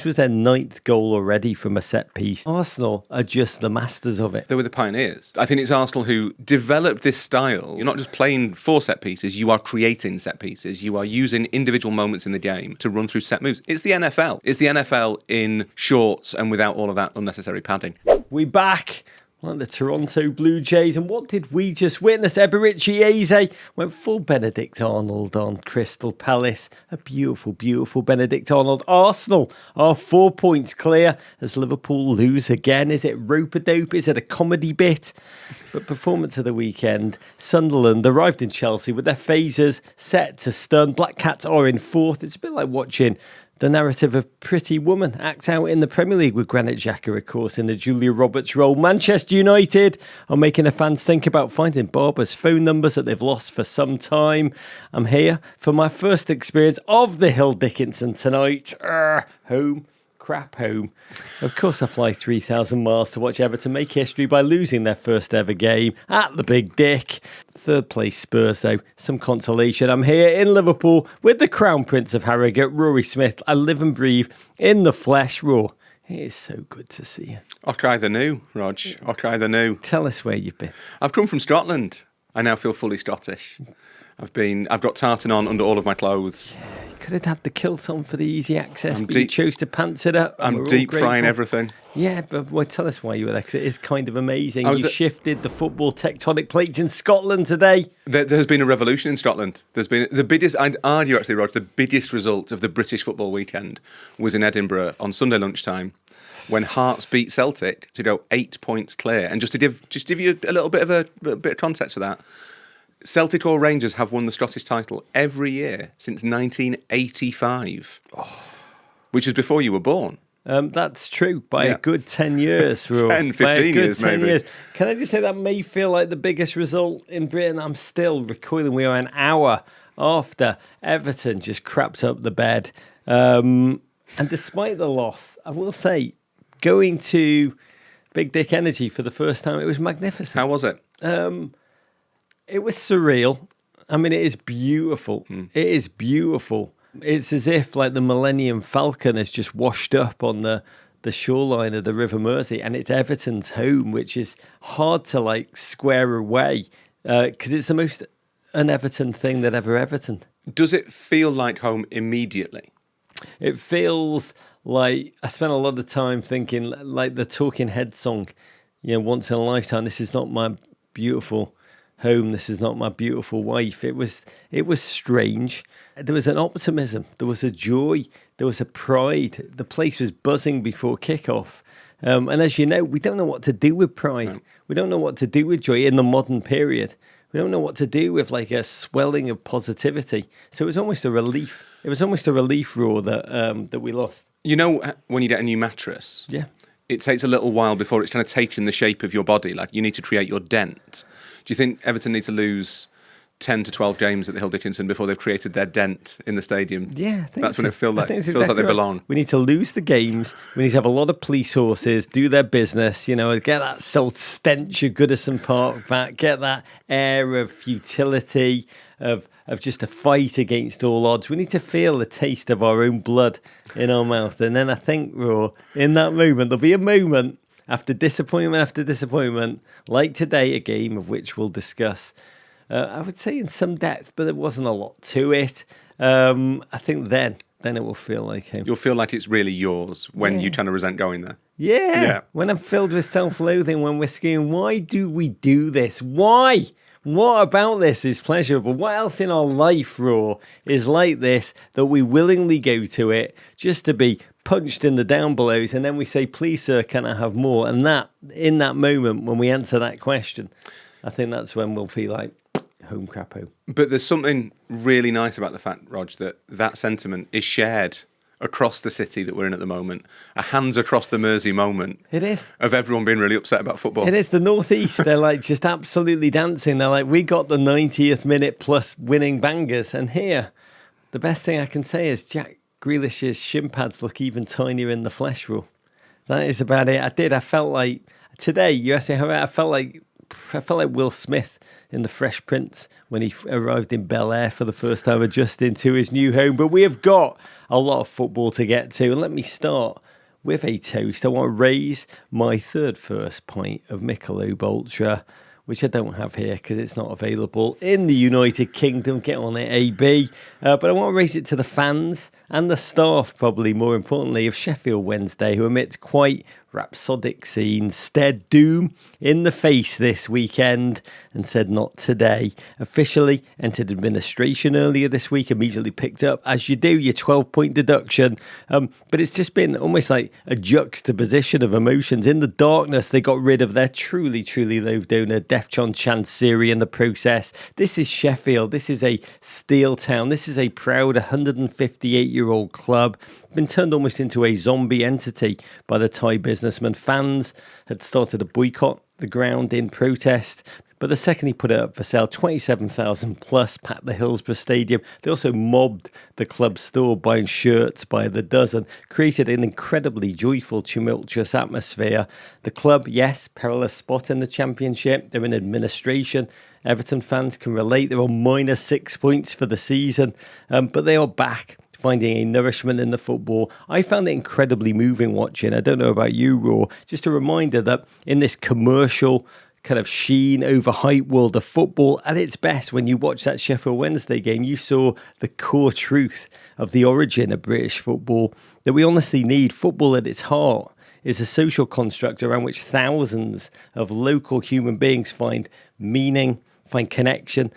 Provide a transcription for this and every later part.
This was their 9th goal already from a set piece. Arsenal are just the masters of it. They were the pioneers. I think it's Arsenal who developed this style. You're not just playing for set pieces, you are creating set pieces. You are using individual moments in the game to run through set moves. It's the NFL. It's the NFL in shorts and without all of that unnecessary padding. We back. Like the Toronto Blue Jays, and what did we just witness? Eberechi Eze went full Benedict Arnold on Crystal Palace. A beautiful, beautiful Benedict Arnold. Arsenal are 4 points clear as Liverpool lose again. Is it rope-a-dope? Is it a comedy bit? But performance of the weekend, Sunderland arrived in Chelsea with their phasers set to stun. Black Cats are in 4th. It's a bit like watching the narrative of Pretty Woman act out in the Premier League with Granit Xhaka, of course, in the Julia Roberts role. Manchester United are making the fans think about finding Barber's phone numbers that they've lost for some time. I'm here for my first experience of the Hill Dickinson tonight. Home. Crap home. Of course I fly 3,000 miles to watch Everton make history by losing their first ever game at the Big Dick. 3rd place Spurs though, some consolation. I'm here in Liverpool with the Crown Prince of Harrogate, Rory Smith. I live and breathe in the flesh. Raw. It is so good to see you. Ockeye the new, Rog. Ockeye the new. Tell us where you've been. I've come from Scotland. I now feel fully Scottish. I've got tartan on under all of my clothes. You could have had the kilt on for the easy access, but you chose to pants it up. I'm deep frying everything. Yeah, but tell us why you were there, because it is kind of amazing. You shifted the football tectonic plates in Scotland today. There's been a revolution in Scotland. There's been the biggest, I'd argue actually, Rog, the biggest result of the British football weekend was in Edinburgh on Sunday lunchtime, when Hearts beat Celtic to go 8 points clear. And just to give you a little bit of context for that, Celtic or Rangers have won the Scottish title every year since 1985, which was before you were born. That's true, by a good 10 years. 10, 15 years maybe. Can I just say that may feel like the biggest result in Britain? I'm still recoiling. We are an hour after Everton just crapped up the bed. And despite the loss, I will say, going to Big Dick Energy for the first time, it was magnificent. How was it? It was surreal. I mean, it is beautiful. It is beautiful. It's as if like the Millennium Falcon has just washed up on the shoreline of the River Mersey, and it's Everton's home, which is hard to like square away because it's the most un-Everton thing that ever Everton. Does it feel like home immediately? It feels like I spent a lot of time thinking like the Talking Head song, once in a lifetime. This is not my beautiful home. This is not my beautiful wife. It was strange. There was an optimism. There was a joy. There was a pride. The place was buzzing before kickoff. And as you know, we don't know what to do with pride. No. We don't know what to do with joy in the modern period. We don't know what to do with like a swelling of positivity. So it was almost a relief. It was almost a relief, Raw, that we lost. You know, when you get a new mattress, it takes a little while before it's kind of taken the shape of your body. Like you need to create your dent. Do you think Everton need to lose 10 to 12 games at the Hill Dickinson before they've created their dent in the stadium? Yeah, I think that's when it feels like they belong. We need to lose the games. We need to have a lot of police horses do their business. Get that salt stench of Goodison Park back. Get that air of futility, of just a fight against all odds. We need to feel the taste of our own blood in our mouth. And then I think, Raw, in that moment, there'll be a moment after disappointment, like today, a game of which we'll discuss, I would say in some depth, but there wasn't a lot to it. I think then it will feel like him. You'll feel like it's really yours when you kind of resent going there. Yeah. When I'm filled with self-loathing, when we're screaming, why do we do this? Why? What about this is pleasurable? What else in our life, Raw, is like this that we willingly go to it just to be punched in the down belows, and then we say, please, sir, can I have more? And that, in that moment, when we answer that question, I think that's when we'll feel like home crap home. But there's something really nice about the fact, Rog, that sentiment is shared across the city that we're in at the moment. A hands across the Mersey moment. It is. Of everyone being really upset about football. It is. The North East, they're like just absolutely dancing. They're like, we got the 90th minute plus winning bangers. And here, the best thing I can say is Jack Grealish's shin pads look even tinier in the flesh, Rule. That is about it. I felt like, today, you asked me how I felt like I felt like Will Smith in The Fresh Prince when he arrived in Bel Air for the first time, adjusting to his new home. But we have got a lot of football to get to. And let me start with a toast. I want to raise my third first pint of Michelob Ultra, which I don't have here because it's not available in the United Kingdom. Get on it, AB. But I want to raise it to the fans and the staff, probably more importantly, of Sheffield Wednesday, who amidst quite rhapsodic scenes stared doom in the face this weekend and said not today. Officially entered administration earlier this week, immediately picked up, as you do, your 12-point deduction. But it's just been almost like a juxtaposition of emotions. In the darkness, they got rid of their truly, truly loathed owner, Defchon Chansiri, in the process. This is Sheffield. This is a steel town. This is a proud 158-year-old club. Been turned almost into a zombie entity by the Thai businessman. Fans had started a boycott the ground in protest, but the second he put it up for sale, 27,000 plus packed the Hillsborough Stadium. They also mobbed the club store, buying shirts by the dozen, created an incredibly joyful, tumultuous atmosphere. The club, yes, perilous spot in the Championship. They're in administration. Everton fans can relate. They're on minus 6 points for the season, but they are back, finding a nourishment in the football. I found it incredibly moving watching. I don't know about you, Raw. Just a reminder that in this commercial kind of sheen, overhyped world of football, at its best, when you watch that Sheffield Wednesday game, you saw the core truth of the origin of British football that we honestly need. Football at its heart is a social construct around which thousands of local human beings find meaning, find connection,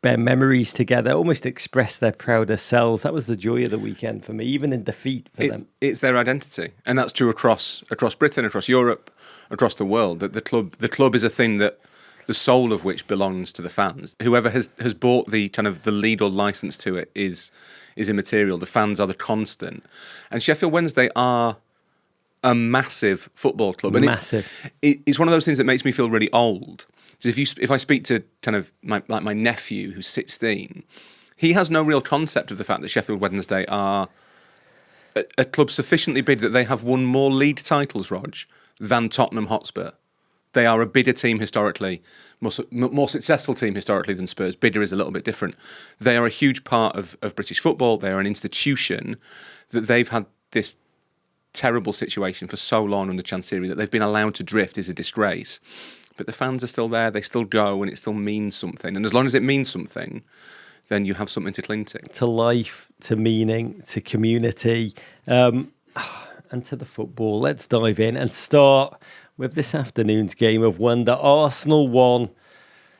bear memories together, almost express their prouder selves. That was the joy of the weekend for me, even in defeat for them. It's their identity, and that's true across Britain, across Europe, across the world. That the club is a thing that the soul of which belongs to the fans. Whoever has bought the kind of the legal license to it is immaterial. The fans are the constant, and Sheffield Wednesday are a massive football club. And massive. It's one of those things that makes me feel really old. If I speak to kind of my nephew who's 16, he has no real concept of the fact that Sheffield Wednesday are a club sufficiently big that they have won more league titles, Rog, than Tottenham Hotspur. They are a bigger team historically, more successful team historically than Spurs. Bigger is a little bit different. They are a huge part of British football. They are an institution that they've had this terrible situation for so long under Chansiri that they've been allowed to drift is a disgrace. But the fans are still there, they still go, and it still means something. And as long as it means something, then you have something to cling to. To life, to meaning, to community, and to the football. Let's dive in and start with this afternoon's game of wonder. Arsenal 1,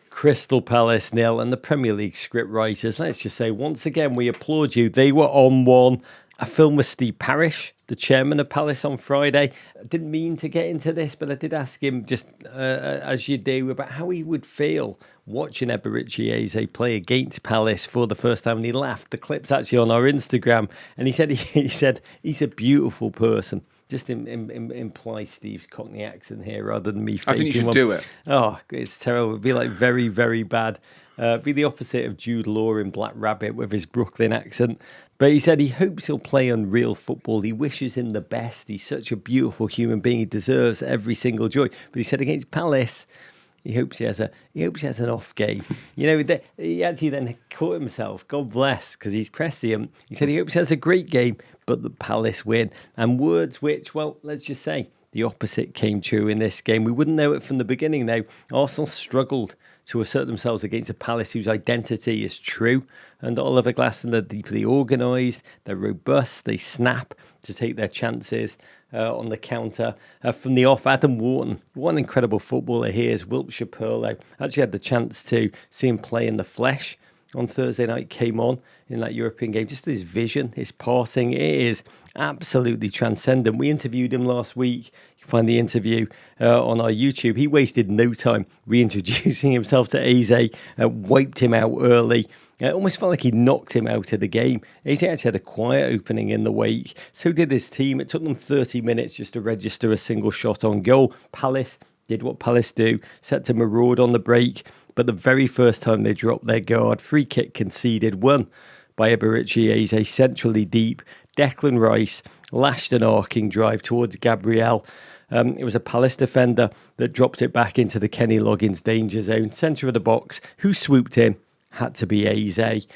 Crystal Palace 0, and the Premier League script writers, let's just say, once again, we applaud you. They were on one. A film with Steve Parish, the chairman of Palace, on Friday. I didn't mean to get into this, but I did ask him, just as you do, about how he would feel watching Eberechi Eze play against Palace for the first time, and he laughed. The clip's actually on our Instagram, and he said he's a beautiful person. Just imply Steve's Cockney accent here rather than me faking I think you should one. do it. Oh, it's terrible. It'd be like very, very bad. Be the opposite of Jude Law in Black Rabbit with his Brooklyn accent. But he said he hopes he'll play unreal football. He wishes him the best. He's such a beautiful human being. He deserves every single joy. But he said against Palace, he hopes he has an off game. You know, he actually then caught himself. God bless, because he's prescient. He said he hopes he has a great game, but the Palace win. And words which, well, let's just say the opposite came true in this game. We wouldn't know it from the beginning now. Arsenal struggled to assert themselves against a Palace whose identity is true. And Oliver Glasson, they're deeply organised, they're robust, they snap to take their chances on the counter. From the off, Adam Wharton, one incredible footballer here is Wiltshire Pearl. I actually had the chance to see him play in the flesh on Thursday night, came on in that European game. Just his vision, his passing, it is absolutely transcendent. We interviewed him last week. You can find the interview on our YouTube. He wasted no time reintroducing himself to Eze, wiped him out early. It almost felt like he knocked him out of the game. Eze actually had a quiet opening in the wake. So did his team. It took them 30 minutes just to register a single shot on goal. Palace did what Palace do, set to maraud on the break. But the very first time they dropped their guard, free kick conceded, won by Eberechi Eze, centrally deep. Declan Rice lashed an arcing drive towards Gabriel. It was a Palace defender that dropped it back into the Kenny Loggins danger zone. Centre of the box, who swooped in? Had to be Eze.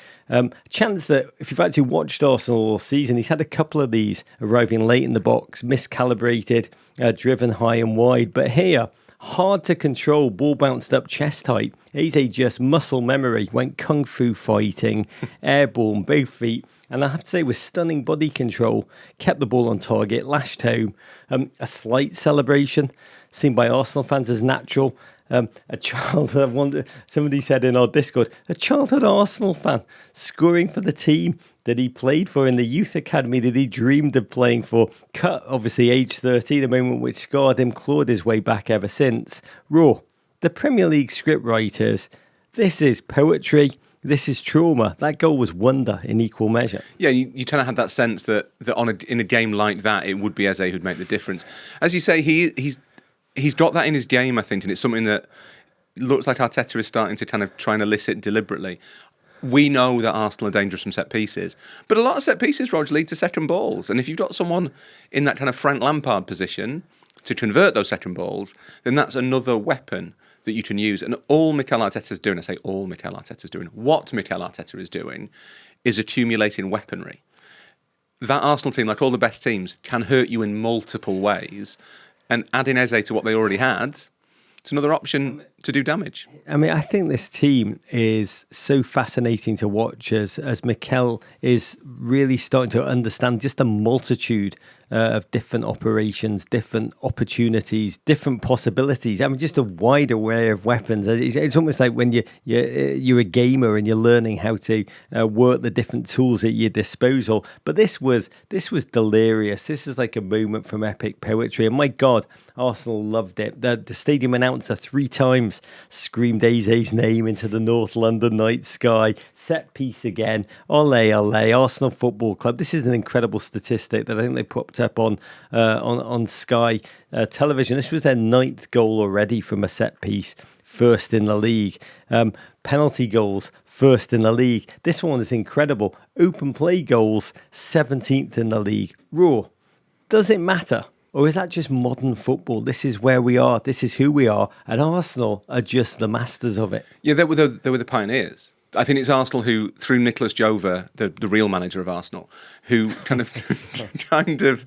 Chance that if you've actually watched Arsenal all season, he's had a couple of these arriving late in the box, miscalibrated, driven high and wide. But here, hard to control, ball bounced up chest height. Eze just muscle memory, went kung fu fighting, airborne, both feet. And I have to say, with stunning body control, kept the ball on target, lashed home. A slight celebration, seen by Arsenal fans as natural. A childhood, somebody said in our Discord, a childhood Arsenal fan scoring for the team that he played for in the youth academy that he dreamed of playing for. Cut, obviously, age 13, a moment which scarred him, clawed his way back ever since. Raw, the Premier League script writers, this is poetry. This is trauma. That goal was wonder in equal measure. Yeah, you kind of had that sense that in a game like that, it would be Eze who'd make the difference. As you say, he's got that in his game, I think, and it's something that looks like Arteta is starting to kind of try and elicit deliberately. We know that Arsenal are dangerous from set pieces, but a lot of set pieces, Rog, lead to second balls. And if you've got someone in that kind of Frank Lampard position to convert those second balls, then that's another weapon that you can use. And all Mikel Arteta is doing, I say all Mikel Arteta is doing, what Mikel Arteta is doing is accumulating weaponry. That Arsenal team, like all the best teams, can hurt you in multiple ways. And adding Eze to what they already had, it's another option to do damage. I mean, I think this team is so fascinating to watch as Mikel is really starting to understand just a multitude of different operations, different opportunities, different possibilities. I mean, just a wide array of weapons. It's almost like when you're a gamer and you're learning how to work the different tools at your disposal. But this was delirious. This is like a moment from epic poetry. And my God, Arsenal loved it. The stadium announcer 3 times screamed Eze's name into the North London night sky. Set piece again. Ole, ole, Arsenal Football Club. This is an incredible statistic that I think they put up on Sky television. This was their 9th goal already from a set piece, first in the league. Penalty goals, first in the league. This one is incredible. Open play goals, 17th in the league. Raw, does it matter? Or is that just modern football? This is where we are. This is who we are. And Arsenal are just the masters of it. Yeah, they were the pioneers. I think it's Arsenal who, through Nicolas Jova, the real manager of Arsenal, who kind of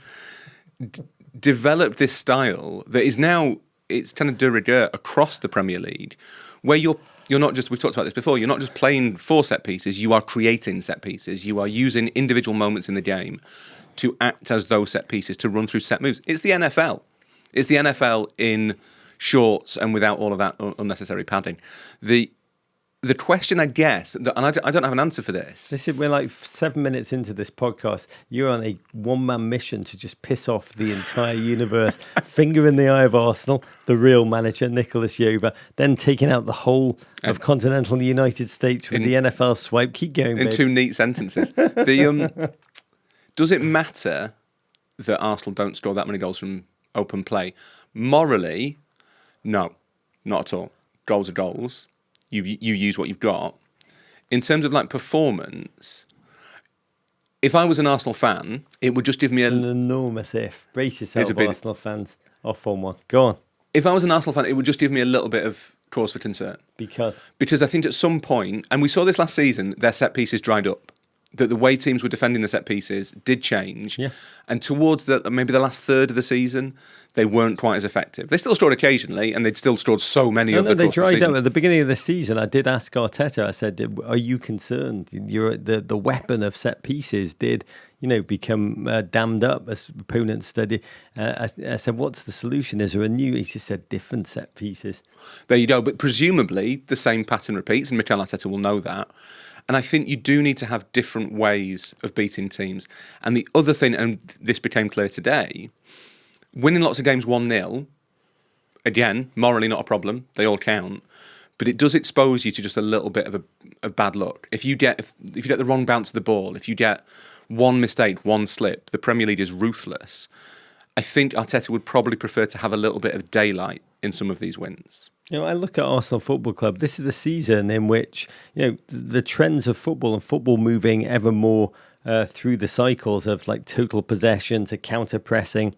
developed this style that is now, it's kind of de rigueur across the Premier League, where you're not just, we've talked about this before, you're not just playing for set pieces, you are creating set pieces. You are using individual moments in the game to act as those set pieces, to run through set moves. It's the NFL. It's the NFL in shorts and without all of that unnecessary padding. The question, I guess, and I don't have an answer for this. We're like 7 minutes into this podcast. You're on a one-man mission to just piss off the entire universe. Finger in the eye of Arsenal, the real manager, Nicolas Jova, then taking out the whole of continental United States with the NFL swipe. Keep going, in babe. 2 neat sentences. Does it matter that Arsenal don't score that many goals from open play? Morally, no, not at all. Goals are goals. You use what you've got. In terms of like performance, if I was an Arsenal fan, it would just give me an enormous if. Brace yourself, Arsenal fans. Off on one. Go on. If I was an Arsenal fan, it would just give me a little bit of cause for concern. Because I think at some point, and we saw this last season, their set pieces dried up. That the way teams were defending the set pieces did change. Yeah. And towards maybe the last third of the season, they weren't quite as effective. They still scored occasionally, and they'd still scored so many of the they dried up. At the beginning of the season, I did ask Arteta, I said, are you concerned? The weapon of set pieces did, become dammed up as opponents study. I said, what's the solution? Is there a new? He just said different set pieces. There you go. But presumably the same pattern repeats, and Mikel Arteta will know that. And I think you do need to have different ways of beating teams. And the other thing, and this became clear today, winning lots of games 1-0, again, morally not a problem. They all count. But it does expose you to just a little bit of bad luck. If you get the wrong bounce of the ball, if you get one mistake, one slip, the Premier League is ruthless. I think Arteta would probably prefer to have a little bit of daylight in some of these wins. I look at Arsenal Football Club. This is the season in which, the trends of football and football moving ever more through the cycles of like total possession to counter pressing.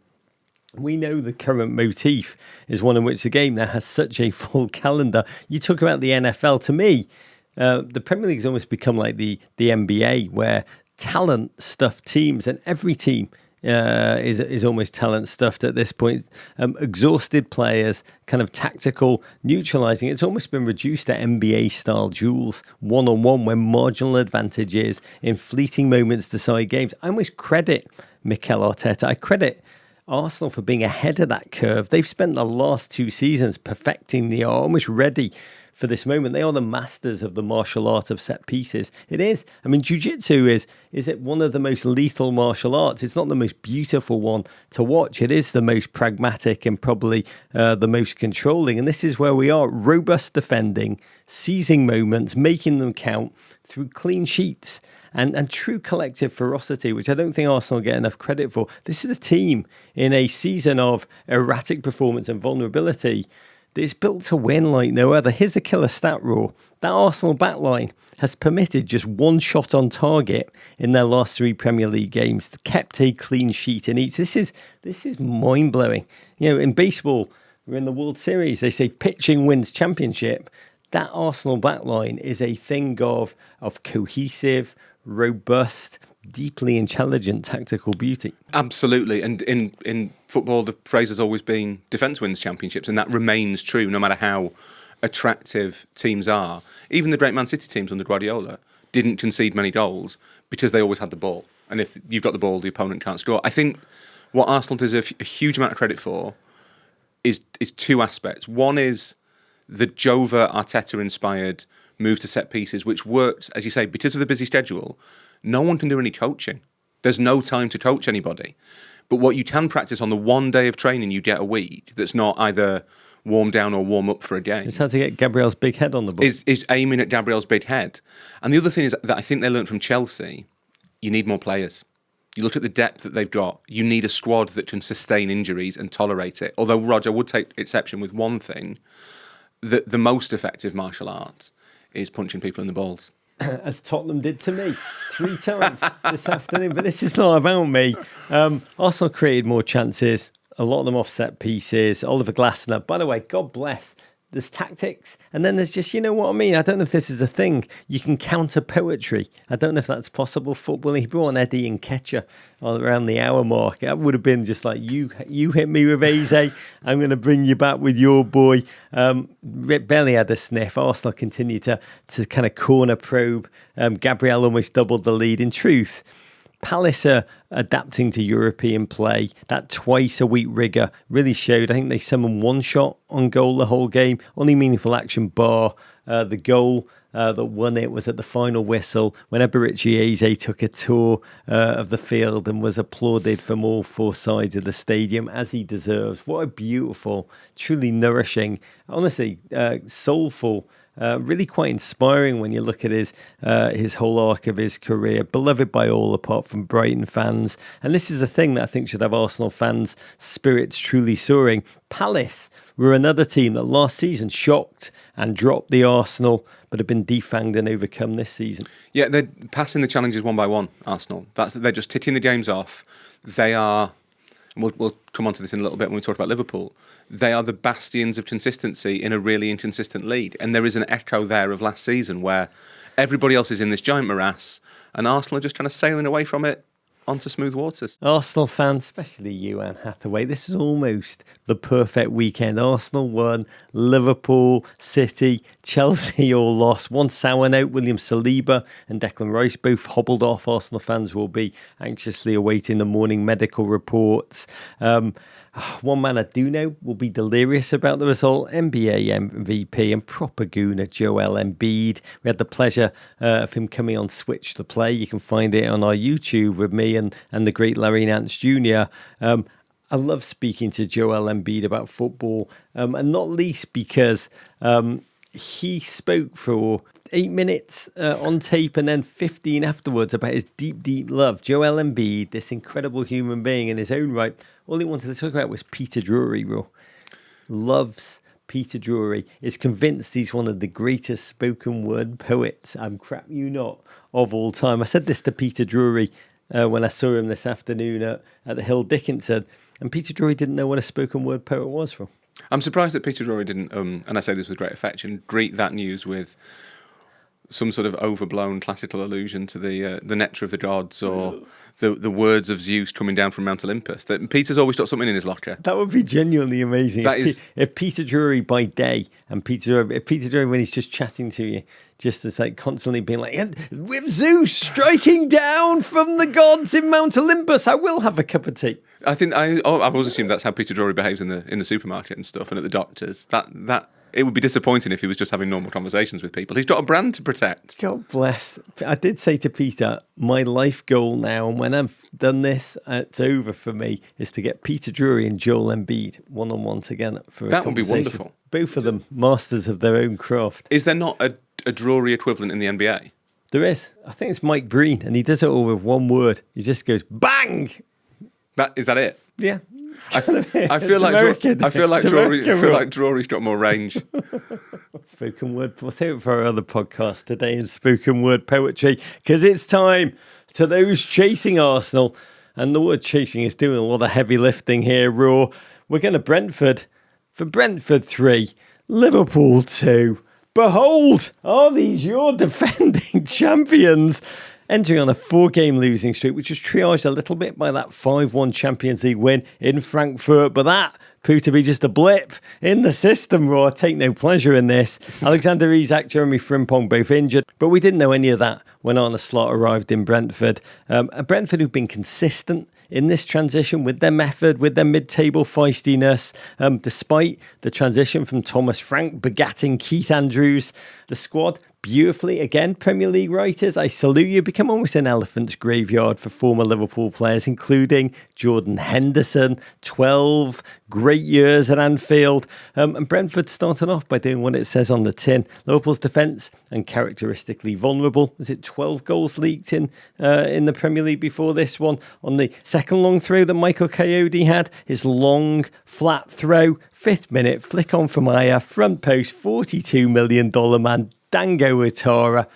We know the current motif is one in which the game now has such a full calendar. You talk about the NFL. To me, the Premier League has almost become like the NBA, where talent-stuffed teams, and every team is almost talent-stuffed at this point. Exhausted players, kind of tactical, neutralising. It's almost been reduced to NBA-style duels, one-on-one, where marginal advantages in fleeting moments decide games. I almost credit Mikel Arteta. I credit Arsenal for being ahead of that curve. They've spent the last 2 seasons perfecting the art, almost ready for this moment. They are the masters of the martial art of set pieces. It is. I mean, jiu-jitsu is it one of the most lethal martial arts. It's not the most beautiful one to watch. It is the most pragmatic and probably the most controlling. And this is where we are. Robust defending, seizing moments, making them count through clean sheets. And true collective ferocity, which I don't think Arsenal get enough credit for. This is a team in a season of erratic performance and vulnerability that's built to win like no other. Here's the killer stat, Raw. That Arsenal backline has permitted just 1 shot on target in their last 3 Premier League games, kept a clean sheet in each. This is mind-blowing. In baseball, we're in the World Series. They say pitching wins championship. That Arsenal backline is a thing of cohesive, robust, deeply intelligent tactical beauty. Absolutely. And in football, the phrase has always been defence wins championships, and that remains true no matter how attractive teams are. Even the great Man City teams under Guardiola didn't concede many goals because they always had the ball. And if you've got the ball, the opponent can't score. I think what Arsenal deserve a huge amount of credit for is 2 aspects. One is the Jova Arteta-inspired move to set pieces, which worked, as you say, because of the busy schedule. No one can do any coaching. There's no time to coach anybody. But what you can practice on the 1 day of training you get a week that's not either warm down or warm up for a game. It's how to get Gabriel's big head on the ball. Is aiming at Gabriel's big head. And the other thing is that I think they learned from Chelsea, you need more players. You look at the depth that they've got, you need a squad that can sustain injuries and tolerate it. Although, Roger, would take exception with one thing, that the most effective martial art is punching people in the balls. As Tottenham did to me 3 times this afternoon. But this is not about me. Arsenal created more chances, a lot of them off set pieces. Oliver Glasner, by the way, God bless. There's tactics, and then there's just, you know what I mean? I don't know if this is a thing. You can counter poetry. I don't know if that's possible. Football, he brought on Eddie and Ketcher around the hour mark. That would have been just like, you hit me with Eze, I'm going to bring you back with your boy. Barely had a sniff. Arsenal continued to kind of corner probe. Gabriel almost doubled the lead. In truth, Palace are adapting to European play. That twice-a-week rigour really showed. I think they summoned 1 shot on goal the whole game. Only meaningful action bar the goal that won it was at the final whistle when Eberechi Eze took a tour of the field and was applauded from all 4 sides of the stadium, as he deserves. What a beautiful, truly nourishing, honestly, soulful, really quite inspiring when you look at his whole arc of his career. Beloved by all apart from Brighton fans. And this is a thing that I think should have Arsenal fans' spirits truly soaring. Palace were another team that last season shocked and dropped the Arsenal, but have been defanged and overcome this season. Yeah, they're passing the challenges one by one, Arsenal. They're just ticking the games off. They are, and we'll come on to this in a little bit when we talk about Liverpool, they are the bastions of consistency in a really inconsistent league. And there is an echo there of last season where everybody else is in this giant morass and Arsenal are just kind of sailing away from it onto smooth waters. Arsenal fans, especially you, Anne Hathaway, this is almost the perfect weekend. Arsenal won, Liverpool, City, Chelsea all lost. One sour note, William Saliba and Declan Rice both hobbled off. Arsenal fans will be anxiously awaiting the morning medical reports. One man I do know will be delirious about the result, NBA MVP and proper gooner Joel Embiid. We had the pleasure of him coming on Switch to Play. You can find it on our YouTube with me and the great Larry Nance Jr. I love speaking to Joel Embiid about football, and not least because he spoke for 8 minutes on tape and then 15 afterwards about his deep, deep love. Joel Embiid, this incredible human being in his own right. All he wanted to talk about was Peter Drury, Raw. loves Peter Drury, is convinced he's one of the greatest spoken word poets, crap you not, of all time. I said this to Peter Drury when I saw him this afternoon at the Hill Dickinson, and Peter Drury didn't know what a spoken word poet was. I'm surprised that Peter Drury didn't, and I say this with great affection, greet that news with some sort of overblown classical allusion to the nectar of the gods, or the words of Zeus coming down from Mount Olympus. That Peter's always got something in his locker. That would be genuinely amazing. If Peter Drury by day and Peter Drury when he's just chatting to you, just as like constantly being like, with Zeus striking down from the gods in Mount Olympus, I will have a cup of tea. I think I've always assumed that's how Peter Drury behaves in the supermarket and stuff, and at the doctors. That it would be disappointing if he was just having normal conversations with people. He's got a brand to protect. God bless. I did say to Peter, my life goal now, and when I've done this, it's over for me, is to get Peter Drury and Joel Embiid one-on-one together for a That would be conversation. wonderful. Both of them masters of their own craft. Is there not a Drury equivalent in the NBA? There is. I think it's Mike Breen, and he does it all with one word. He just goes, bang! Is that it? Yeah. I feel like Drury's got more range. Spoken word. We'll save it for our other podcast today in spoken word poetry, because it's time to those chasing Arsenal. And the word chasing is doing a lot of heavy lifting here, Raw. We're going to Brentford for Brentford 3, Liverpool 2. Behold, are these your defending champions? Entering on a 4-game losing streak, which was triaged a little bit by that 5-1 Champions League win in Frankfurt. But that proved to be just a blip in the system, Raw. Take no pleasure in this. Alexander Isak, Jeremy Frimpong both injured. But we didn't know any of that when Arne Slot arrived in Brentford. A Brentford who've been consistent in this transition with their method, with their mid-table feistiness, despite the transition from Thomas Frank begatting Keith Andrews. The squad beautifully, again, Premier League writers, I salute you, become almost an elephant's graveyard for former Liverpool players, including Jordan Henderson, 12 great years at Anfield. And Brentford started off by doing what it says on the tin. Liverpool's defence, uncharacteristically vulnerable. Was it 12 goals leaked in the Premier League before this one? On the second long throw that Michael Coyote had, his long, flat throw, 5th minute, flick on from Aya, front post, $42 million man, Dango Ouattara.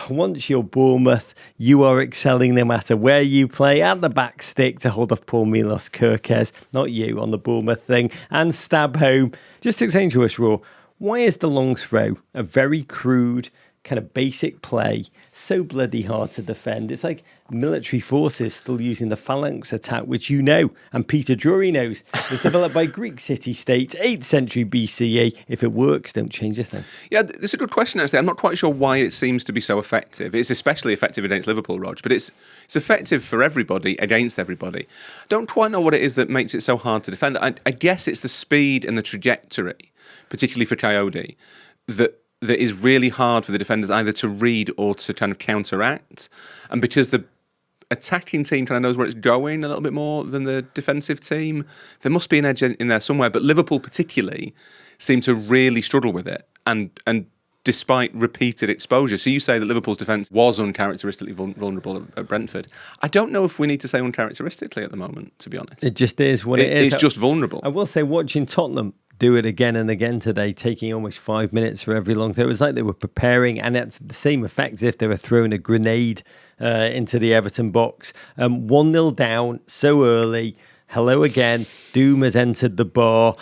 Once you're Bournemouth, you are excelling no matter where you play. At the back stick to hold off poor Milos Kerkez, not you on the Bournemouth thing, and stab home. Just to explain to us, Raw, why is the long throw a very crude, kind of basic play so bloody hard to defend? It's like military forces still using the phalanx attack, which you know, and Peter Drury knows, was developed by Greek city-states, 8th century BCE. If it works, don't change a thing. Yeah, it's a good question, actually. I'm not quite sure why it seems to be so effective. It's especially effective against Liverpool, Rog, but it's effective for everybody, against everybody. I don't quite know what it is that makes it so hard to defend. I guess it's the speed and the trajectory, particularly for Coyote, that is really hard for the defenders either to read or to kind of counteract. And because the attacking team kind of knows where it's going a little bit more than the defensive team, there must be an edge in there somewhere. But Liverpool particularly seem to really struggle with it. And despite repeated exposure. So you say that Liverpool's defence was uncharacteristically vulnerable at Brentford. I don't know if we need to say uncharacteristically at the moment, to be honest. It just is what it is. It's just vulnerable. I will say, watching Tottenham do it again and again today, taking almost 5 minutes for every long throw. It was like they were preparing, and it's the same effect as if they were throwing a grenade into the Everton box. 1-0 down so early. Hello again. Doom has entered the bar.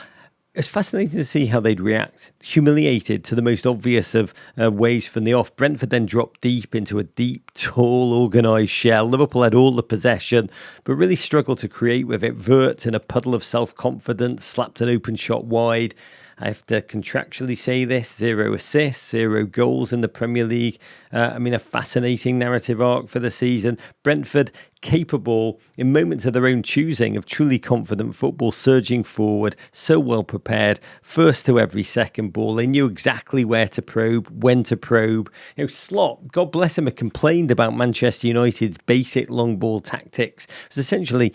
It's fascinating to see how they'd react. Humiliated to the most obvious of ways from the off. Brentford then dropped deep into a deep, tall, organised shell. Liverpool had all the possession, but really struggled to create with it. Wirtz in a puddle of self-confidence, slapped an open shot wide. I have to contractually say this, 0 assists, 0 goals in the Premier League. A fascinating narrative arc for the season. Brentford capable, in moments of their own choosing, of truly confident football, surging forward, so well prepared, first to every second ball. They knew exactly where to probe, when to probe. Slot, God bless him, had complained about Manchester United's basic long ball tactics. It was essentially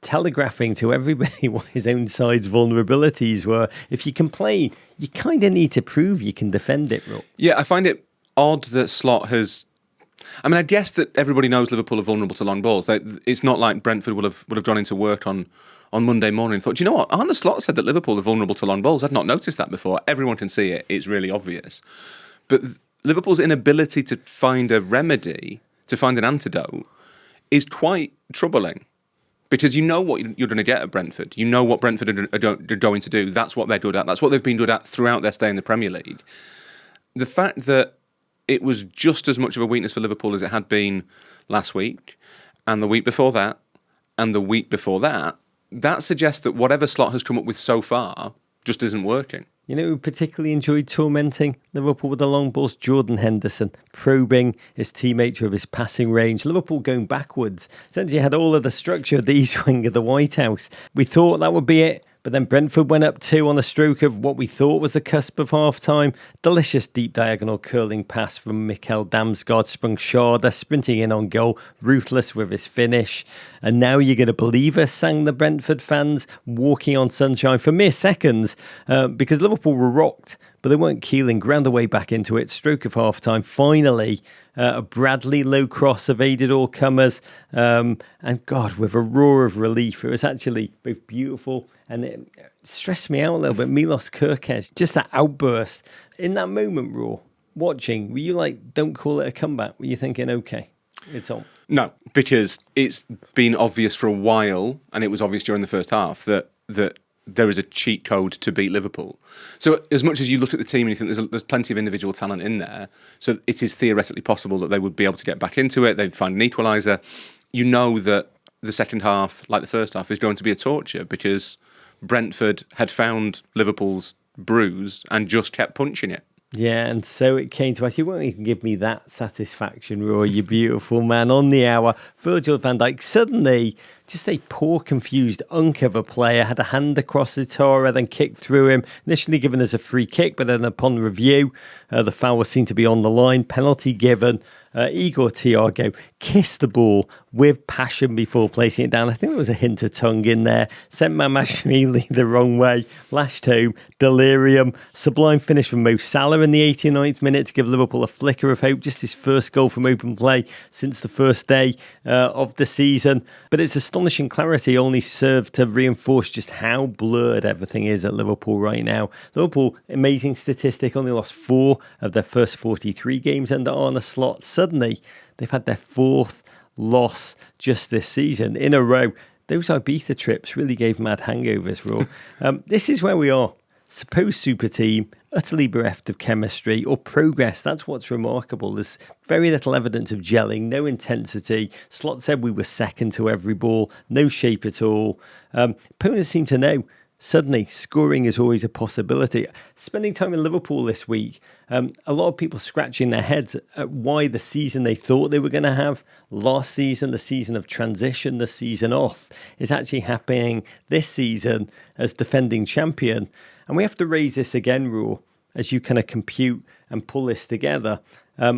telegraphing to everybody what his own side's vulnerabilities were. If you complain, you kind of need to prove you can defend it, Rob. Yeah, I find it odd that Slot has... I guess that everybody knows Liverpool are vulnerable to long balls. It's not like Brentford would have gone into work on on Monday morning and thought, do you know what? Arne Slot said that Liverpool are vulnerable to long balls. I'd not noticed that before. Everyone can see it. It's really obvious. But Liverpool's inability to find a remedy, to find an antidote, is quite troubling. Because you know what you're going to get at Brentford. You know what Brentford are going to do. That's what they're good at. That's what they've been good at throughout their stay in the Premier League. The fact that it was just as much of a weakness for Liverpool as it had been last week, and the week before that, and the week before that, that suggests that whatever Slot has come up with so far just isn't working. You know who particularly enjoyed tormenting Liverpool with the long balls? Jordan Henderson, probing his teammates with his passing range. Liverpool going backwards. Essentially had all of the structure of the east wing of the White House. We thought that would be it. But then Brentford went up 2 on the stroke of what we thought was the cusp of half-time. Delicious deep diagonal curling pass from Mikkel Damsgaard. Sprung Schade sprinting in on goal, ruthless with his finish. And now you're going to believe us, sang the Brentford fans, walking on sunshine for mere seconds, because Liverpool were rocked, but they weren't keeling, ground away back into it. Stroke of half-time. Finally, a Bradley low cross evaded all comers. And God, with a roar of relief, it was actually both beautiful and it stressed me out a little bit. Milos Kerkez, just that outburst. In that moment, Raw, watching, were you like, don't call it a comeback? Were you thinking, okay, it's on? No, because it's been obvious for a while, and it was obvious during the first half, that there is a cheat code to beat Liverpool. So as much as you look at the team and you think there's plenty of individual talent in there, so it is theoretically possible that they would be able to get back into it, they'd find an equaliser. You know that the second half, like the first half, is going to be a torture because Brentford had found Liverpool's bruise and just kept punching it. Yeah, and so it came to us. You won't even give me that satisfaction, Roy, you beautiful man. On the hour, Virgil van Dijk suddenly, just a poor, confused unk of a player, had a hand across the Torah, then kicked through him. Initially given as a free kick, but then upon review, the foul was seen to be on the line. Penalty given. Igor Thiago kissed the ball with passion before placing it down. I think there was a hint of tongue in there. Sent Mamashvili the wrong way. Lashed home. Delirium. Sublime finish from Mo Salah in the 89th minute to give Liverpool a flicker of hope. Just his first goal from open play since the first day of the season. But its astonishing clarity only served to reinforce just how blurred everything is at Liverpool right now. Liverpool, amazing statistic, only lost 4 of their first 43 games under Arne Slot. Suddenly, they've had their 4th loss just this season in a row. Those Ibiza trips really gave mad hangovers, Raw. This is where we are. Supposed super team, utterly bereft of chemistry or progress. That's what's remarkable. There's very little evidence of gelling, no intensity. Slot said we were second to every ball, no shape at all. Opponents seem to know. Suddenly, scoring is always a possibility. Spending time in Liverpool this week, a lot of people scratching their heads at why the season they thought they were going to have last season, the season of transition, the season off, is actually happening this season as defending champion. And we have to raise this again, Raw, as you kind of compute and pull this together. I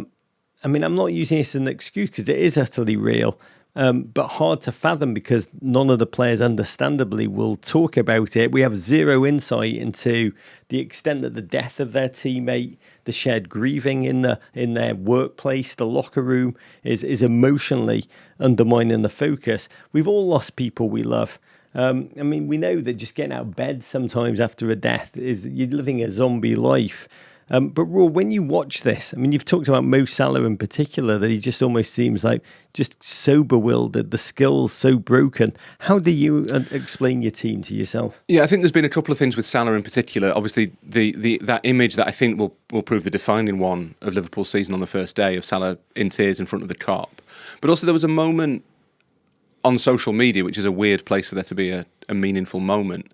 mean, I'm not using this as an excuse because it is utterly real. But hard to fathom because none of the players understandably will talk about it. We have zero insight into the extent that the death of their teammate, the shared grieving in their workplace, the locker room is emotionally undermining the focus. We've all lost people we love. I mean, we know that just getting out of bed sometimes after a death is you're living a zombie life. But Raw, when you watch this, I mean, you've talked about Mo Salah in particular, that he just almost seems like just so bewildered, the skills so broken. How do you explain your team to yourself? Yeah, I think there's been a couple of things with Salah in particular. Obviously, that image that I think will prove the defining one of Liverpool's season on the first day of Salah in tears in front of the Kop. But also there was a moment on social media, which is a weird place for there to be a meaningful moment,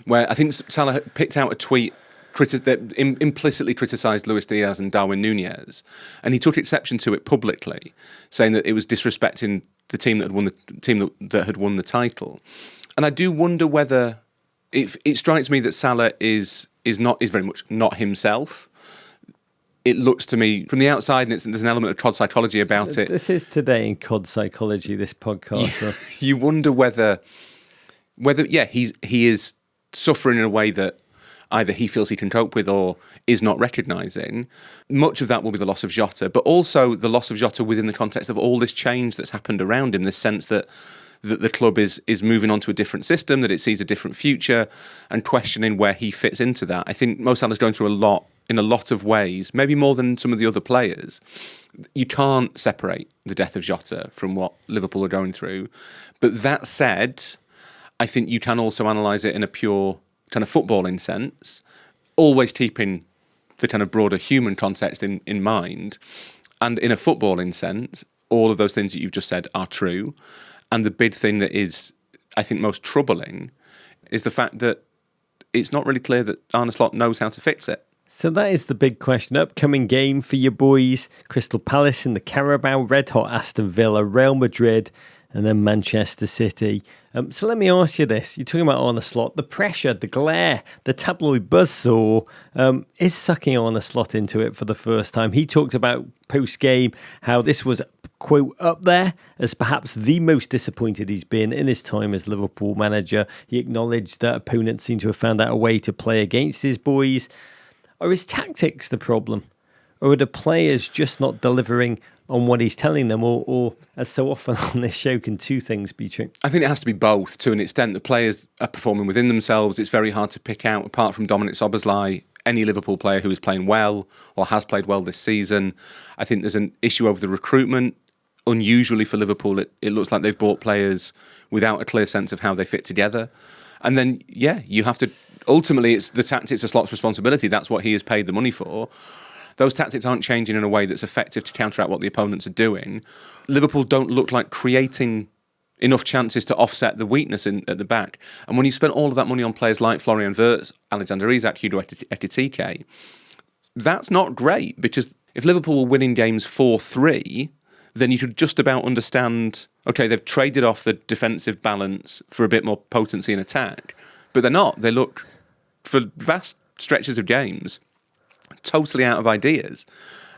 where I think Salah picked out a tweet that implicitly criticised Luis Diaz and Darwin Núñez, and he took exception to it publicly, saying that it was disrespecting the team that had won the title. And I do wonder whether it strikes me that Salah is very much not himself. It looks to me from the outside, and there's an element of COD psychology about it. This is today in COD psychology, this podcast. You wonder whether he is suffering in a way that either he feels he can cope with or is not recognising. Much of that will be the loss of Jota, but also the loss of Jota within the context of all this change that's happened around him, this sense that that the club is moving on to a different system, that it sees a different future, and questioning where he fits into that. I think Mo Salah's going through a lot in a lot of ways, maybe more than some of the other players. You can't separate the death of Jota from what Liverpool are going through. But that said, I think you can also analyse it in a pure kind of footballing sense, always keeping the kind of broader human context in mind. And in a footballing sense, all of those things that you've just said are true. And the big thing that is, I think, most troubling is the fact that it's not really clear that Arne Slot knows how to fix it. So that is the big question. Upcoming game for your boys: Crystal Palace in the Carabao, red hot Aston Villa, Real Madrid, and then Manchester City. So let me ask you this. You're talking about Arne Slot. The pressure, the glare, the tabloid buzzsaw is sucking Arne Slot into it for the first time. He talked about post-game how this was, quote, up there as perhaps the most disappointed he's been in his time as Liverpool manager. He acknowledged that opponents seem to have found out a way to play against his boys. Are his tactics the problem? Or are the players just not delivering on what he's telling them? Or as so often on this show, can two things be true? I think it has to be both to an extent. The players are performing within themselves. It's very hard to pick out, apart from Dominic Szoboszlai, any Liverpool player who is playing well or has played well this season. I think there's an issue over the recruitment. Unusually for Liverpool, it looks like they've bought players without a clear sense of how they fit together. And then, you have to... Ultimately, it's the tactics are Slot's responsibility. That's what he has paid the money for. Those tactics aren't changing in a way that's effective to counteract what the opponents are doing. Liverpool don't look like creating enough chances to offset the weakness at the back. And when you spend all of that money on players like Florian Wirtz, Alexander Isak, Hugo Ekitike, that's not great, because if Liverpool were winning games 4-3, then you could just about understand, okay, they've traded off the defensive balance for a bit more potency in attack. But they're not. They look, for vast stretches of games, totally out of ideas.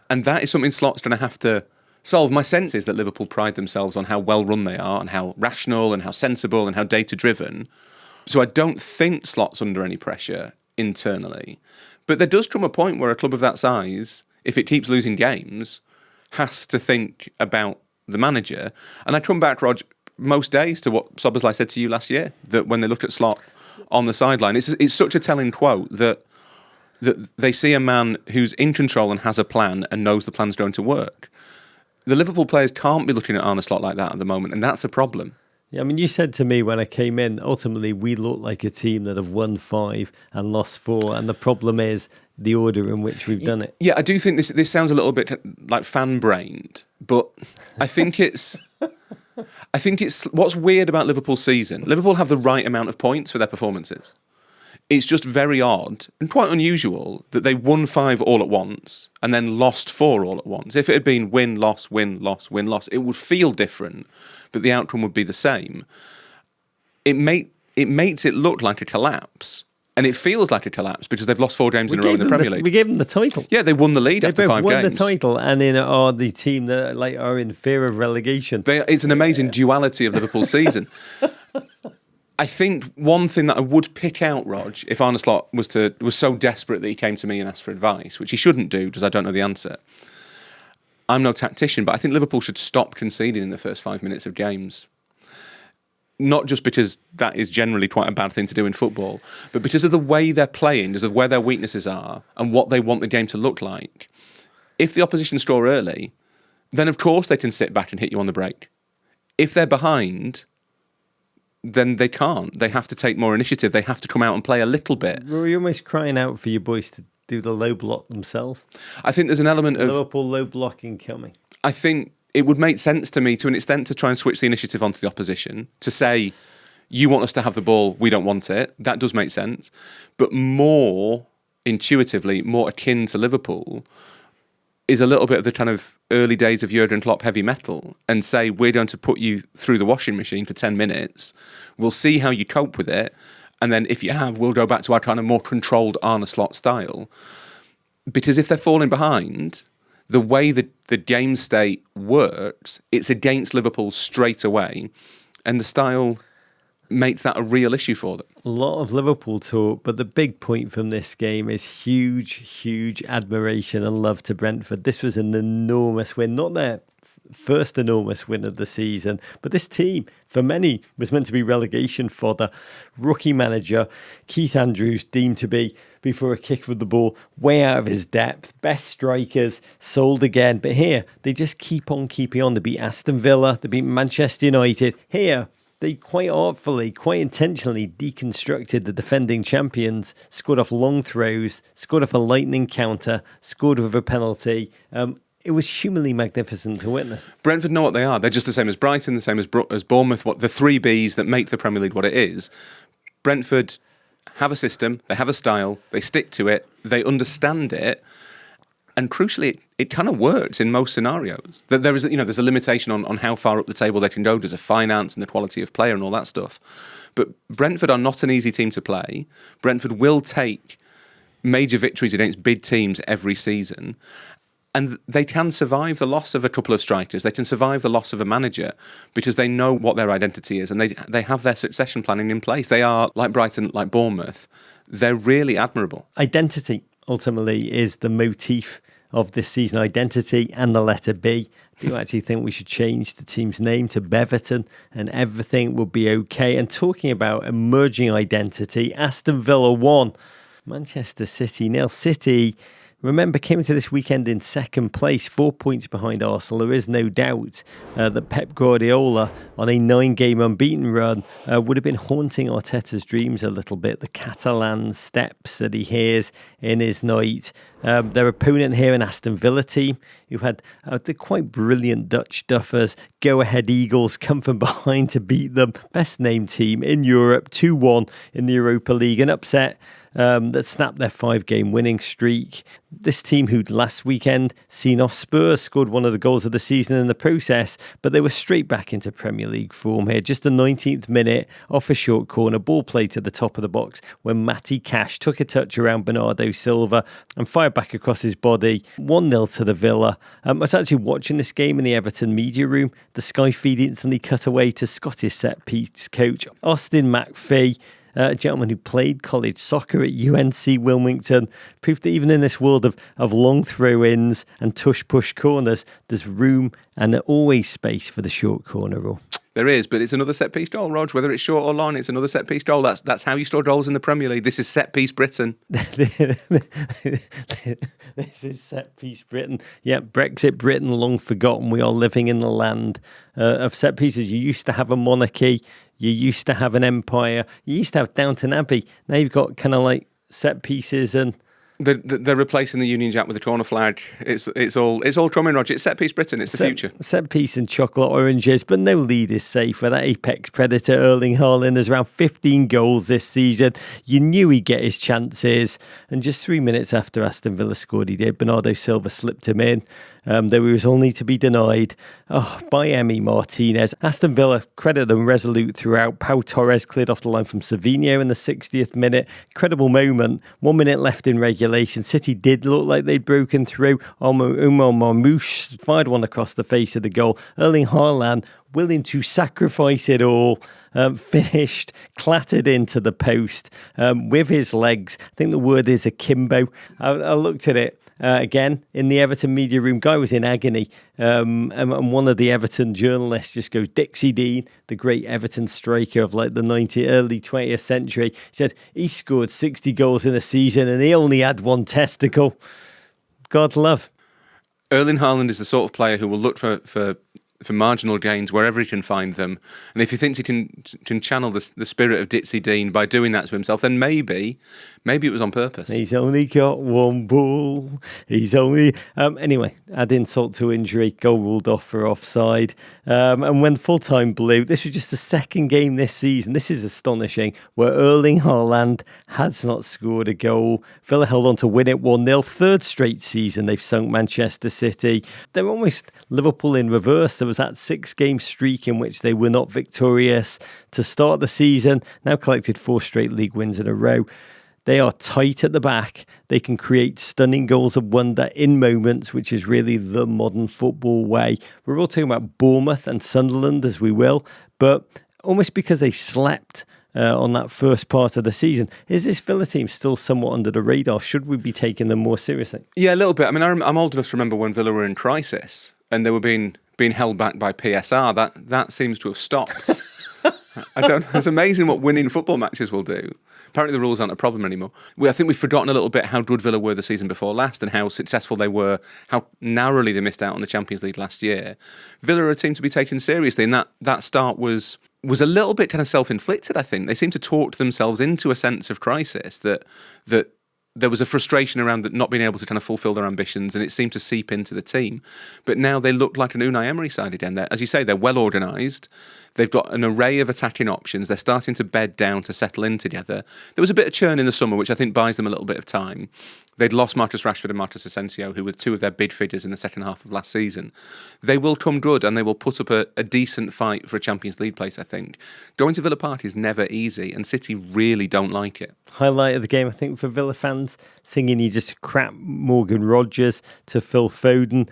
And that is something Slot's going to have to solve. My sense is that Liverpool pride themselves on how well run they are and how rational and how sensible and how data-driven. So I don't think Slot's under any pressure internally. But there does come a point where a club of that size, if it keeps losing games, has to think about the manager. And I come back, Rog, most days to what Szoboszlai said to you last year, that when they look at Slot on the sideline, it's such a telling quote that they see a man who's in control and has a plan and knows the plan's going to work. The Liverpool players can't be looking at Arne Slot like that at the moment, and that's a problem. Yeah, I mean, you said to me when I came in, ultimately we look like a team that have won 5 and lost 4, and the problem is the order in which we've done it. Yeah, I do think this sounds a little bit like fan-brained, but I think it's what's weird about Liverpool's season. Liverpool have the right amount of points for their performances. It's just very odd and quite unusual that they won 5 all at once and then lost 4 all at once. If it had been win, loss, win, loss, win, loss, it would feel different, but the outcome would be the same. It makes it look like a collapse. And it feels like a collapse because they've lost 4 games in a row in the Premier League. We gave them the title. Yeah, they won the lead after 5 games. They won the title and are the team that are in fear of relegation. It's an amazing duality of Liverpool's season. I think one thing that I would pick out, Rog, if Arne Slot was so desperate that he came to me and asked for advice, which he shouldn't do because I don't know the answer. I'm no tactician, but I think Liverpool should stop conceding in the first 5 minutes of games. Not just because that is generally quite a bad thing to do in football, but because of the way they're playing, because of where their weaknesses are and what they want the game to look like. If the opposition score early, then of course they can sit back and hit you on the break. If they're behind, then they can't. They have to take more initiative. They have to come out and play a little bit. You're almost crying out for your boys to do the low block themselves. I think there's an element of Liverpool low blocking coming. I think it would make sense to me, to an extent, to try and switch the initiative onto the opposition, to say, you want us to have the ball, we don't want it. That does make sense. But more intuitively, more akin to Liverpool, is a little bit of the kind of early days of Jurgen Klopp heavy metal, and say, we're going to put you through the washing machine for 10 minutes. We'll see how you cope with it. And then if you have, we'll go back to our kind of more controlled Arne Slot style. Because if they're falling behind, the way the game state works, it's against Liverpool straight away, and the style makes that a real issue for them. A lot of Liverpool talk, but the big point from this game is huge admiration and love to Brentford. This was an enormous win, not their first enormous win of the season. But this team, for many, was meant to be relegation fodder. Rookie manager Keith Andrews deemed to be, before a kick of the ball, way out of his depth. Best strikers, sold again. But here, they just keep on keeping on. They beat Aston Villa, they beat Manchester United. Here, they quite artfully, quite intentionally deconstructed the defending champions, scored off long throws, scored off a lightning counter, scored with a penalty. It was humanly magnificent to witness. Brentford know what they are. They're just the same as Brighton, the same as Bournemouth, the three Bs that make the Premier League what it is. Brentford have a system, they have a style, they stick to it, they understand it. And crucially, it kind of works in most scenarios. There's a limitation on how far up the table they can go. There's a finance and the quality of player and all that stuff. But Brentford are not an easy team to play. Brentford will take major victories against big teams every season. And they can survive the loss of a couple of strikers. They can survive the loss of a manager because they know what their identity is and they have their succession planning in place. They are, like Brighton, like Bournemouth, they're really admirable. Identity, ultimately, is the motif of this season. Identity and the letter B. Do you actually think we should change the team's name to Beverton and everything will be okay? And talking about emerging identity, Aston Villa 1, Manchester City 0. City, remember, came into this weekend in second place, 4 points behind Arsenal. There is no doubt that Pep Guardiola, on a 9-game unbeaten run, would have been haunting Arteta's dreams a little bit. The Catalan steps that he hears in his night. Their opponent here, an Aston Villa team, who had the quite brilliant Dutch duffers, go-ahead Eagles, come from behind to beat them. Best named team in Europe, 2-1 in the Europa League. An upset that snapped their 5-game winning streak. This team, who'd last weekend seen off Spurs, scored one of the goals of the season in the process, but they were straight back into Premier League form here. Just the 19th minute, off a short corner, ball played to the top of the box when Matty Cash took a touch around Bernardo Silva and fired back across his body. 1-0 to the Villa. I was actually watching this game in the Everton media room. The Sky feed instantly cut away to Scottish set-piece coach Austin McPhee, a gentleman who played college soccer at UNC Wilmington, proved that even in this world of long throw-ins and tush-push corners, there's room and always space for the short corner rule. There is, but it's another set-piece goal, Rog. Whether it's short or long, it's another set-piece goal. That's how you score goals in the Premier League. This is set-piece Britain. This is set-piece Britain. Yeah, Brexit Britain, long forgotten. We are living in the land of set-pieces. You used to have a monarchy. You used to have an empire. You used to have Downton Abbey. Now you've got kind of like set-pieces and... They're replacing the Union Jack with the corner flag. It's all coming, Roger. It's set-piece Britain. It's the future. Set-piece and chocolate oranges, but no lead is safe. That apex predator, Erling Haaland, has around 15 goals this season. You knew he'd get his chances. And just 3 minutes after Aston Villa scored, he did. Bernardo Silva slipped him in. Though he was only to be denied by Emi Martinez. Aston Villa, credit them, resolute throughout. Pau Torres cleared off the line from Savinho in the 60th minute. Incredible moment. 1 minute left in regulation. City did look like they'd broken through. Umar Marmoush fired one across the face of the goal. Erling Haaland, willing to sacrifice it all, finished, clattered into the post with his legs. I think the word is akimbo. I looked at it. Again, in the Everton media room, guy was in agony. And one of the Everton journalists just goes, Dixie Dean, the great Everton striker of like the early 20th century, said he scored 60 goals in a season and he only had one testicle. God love. Erling Haaland is the sort of player who will look for marginal gains wherever he can find them. And if he thinks he can channel the spirit of Dixie Dean by doing that to himself, then maybe it was on purpose. He's only got one ball. He's only... anyway, add insult to injury, goal ruled off for offside. And when full-time blew, this was just the second game this season. This is astonishing, where Erling Haaland has not scored a goal. Villa held on to win it 1-0. Third straight season they've sunk Manchester City. They're almost Liverpool in reverse. There was that 6-game streak in which they were not victorious to start the season. Now collected 4 straight league wins in a row. They are tight at the back. They can create stunning goals of wonder in moments, which is really the modern football way. We're all talking about Bournemouth and Sunderland, as we will, but almost because they slept on that first part of the season, is this Villa team still somewhat under the radar? Should we be taking them more seriously? Yeah, a little bit. I mean, I'm old enough to remember when Villa were in crisis and they were being being held back by PSR. That seems to have stopped. It's amazing what winning football matches will do. Apparently the rules aren't a problem anymore. I think we've forgotten a little bit how good Villa were the season before last and how successful they were, how narrowly they missed out on the Champions League last year. Villa are a team to be taken seriously, and that start was a little bit kind of self-inflicted, I think. They seemed to talk themselves into a sense of crisis, that there was a frustration around that not being able to kind of fulfil their ambitions, and it seemed to seep into the team. But now they look like an Unai Emery side again. As you say, they're well organised. They've got an array of attacking options. They're starting to bed down, to settle in together. There was a bit of churn in the summer, which I think buys them a little bit of time. They'd lost Marcus Rashford and Marcus Asensio, who were two of their bid figures in the second half of last season. They will come good, and they will put up a decent fight for a Champions League place, I think. Going to Villa Park is never easy, and City really don't like it. Highlight of the game, I think, for Villa fans, singing "You Just Crap" Morgan Rogers to Phil Foden.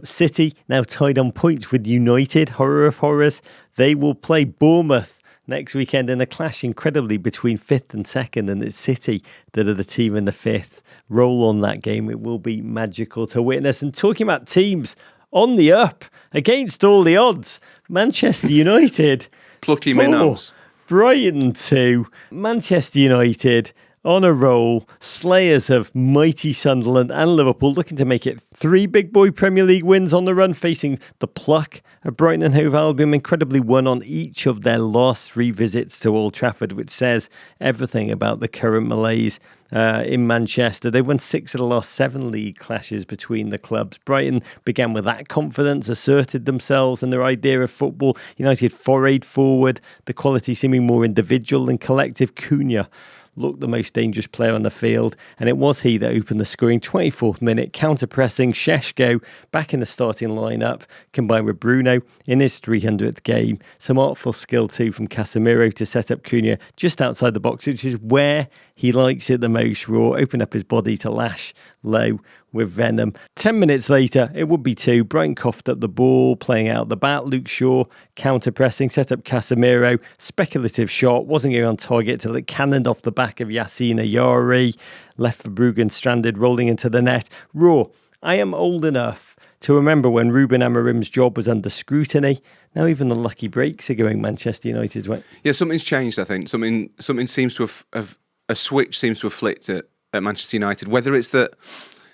City now tied on points with United. Horror of horrors. They will play Bournemouth next weekend in a clash, incredibly, between 5th and 2nd, and it's City that are the team in the 5th. Roll on that game. It will be magical to witness. And talking about teams on the up, against all the odds, Manchester United Plucky minnows. Brighton 2, Manchester United on a roll, slayers of mighty Sunderland and Liverpool, looking to make it 3 big boy Premier League wins on the run, facing the pluck of Brighton and Hove Albion. Incredibly won on each of their last 3 visits to Old Trafford, which says everything about the current malaise in Manchester. They won 6 of the last 7 league clashes between the clubs. Brighton began with that confidence, asserted themselves and their idea of football. United forayed forward, the quality seeming more individual than collective. Cunha looked the most dangerous player on the field, and it was he that opened the scoring. 24th minute, counter-pressing, Šeško back in the starting lineup, combined with Bruno in his 300th game. Some artful skill too from Casemiro to set up Cunha just outside the box, which is where he likes it the most. Raw, open up his body to lash low with venom. 10 minutes later, it would be 2. Brighton coughed up the ball, playing out the bat. Luke Shaw counter-pressing, set up Casemiro. Speculative shot, wasn't going on target till it cannoned off the back of Yassine Ayari. Left for Bruggen stranded, rolling into the net. Raw, I am old enough to remember when Ruben Amorim's job was under scrutiny. Now even the lucky breaks are going Manchester United's way. Yeah, something's changed, I think. Something seems to have a switch seems to have flicked at Manchester United. Whether it's that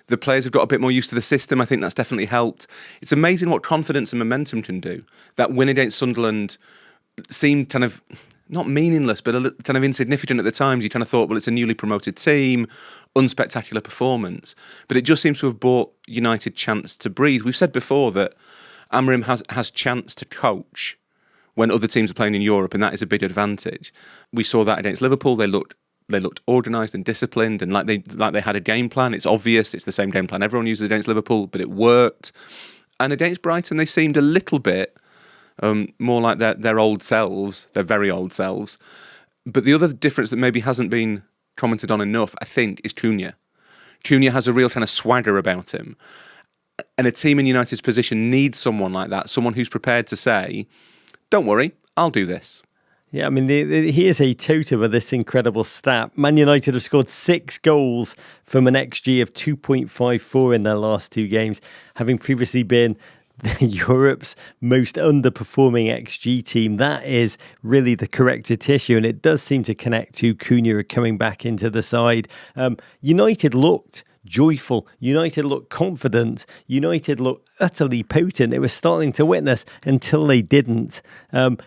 the players have got a bit more used to the system, I think that's definitely helped. It's amazing what confidence and momentum can do. That win against Sunderland seemed kind of not meaningless, but kind of insignificant at the times. You kind of thought, well, it's a newly promoted team, unspectacular performance. But it just seems to have brought United chance to breathe. We've said before that Amorim has chance to coach when other teams are playing in Europe, and that is a big advantage. We saw that against Liverpool. They looked organised and disciplined, and like they had a game plan. It's obvious. It's the same game plan everyone uses against Liverpool, but it worked. And against Brighton, they seemed a little bit more like their old selves, their very old selves. But the other difference that maybe hasn't been commented on enough, I think, is Cunha. Cunha has a real kind of swagger about him. And a team in United's position needs someone like that, someone who's prepared to say, don't worry, I'll do this. Yeah, I mean, he is a totem of this incredible stat. Man United have scored 6 goals from an XG of 2.54 in their last 2 games, having previously been Europe's most underperforming XG team. That is really the corrected tissue, and it does seem to connect to Cunha coming back into the side. United looked joyful. United looked confident. United looked utterly potent. It was starting to witness until they didn't,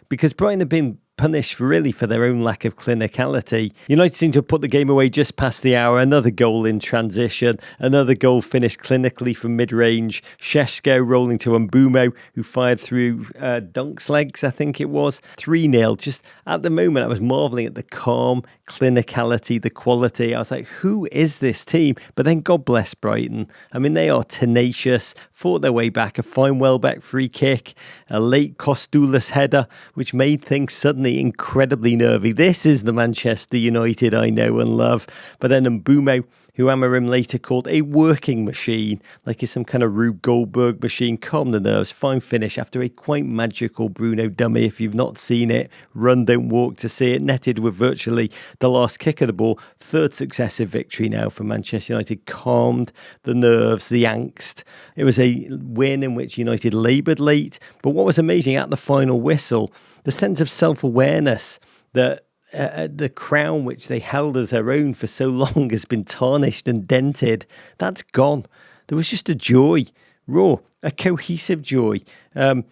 because Brighton had been punished really for their own lack of clinicality. United seemed to have put the game away just past the hour. Another goal in transition. Another goal finished clinically from mid-range. Šeško rolling to Mbumo, who fired through Dunk's legs, I think it was. 3-0. Just at the moment, I was marvelling at the calm, clinicality, the quality. I was like, who is this team? But then God bless Brighton. I mean, they are tenacious, fought their way back. A fine Welbeck free kick, a late Kostoulis header, which made things suddenly incredibly nervy. This is the Manchester United I know and love. But then Mbumo who Amorim later called a working machine, like it's some kind of Rube Goldberg machine. Calm the nerves, fine finish after a quite magical Bruno dummy. If you've not seen it, run, don't walk to see it. Netted with virtually the last kick of the ball. Third successive victory now for Manchester United. Calmed the nerves, the angst. It was a win in which United laboured late. But what was amazing at the final whistle, the sense of self-awareness that the crown which they held as their own for so long has been tarnished and dented. That's gone. There was just a joy, raw, a cohesive joy, a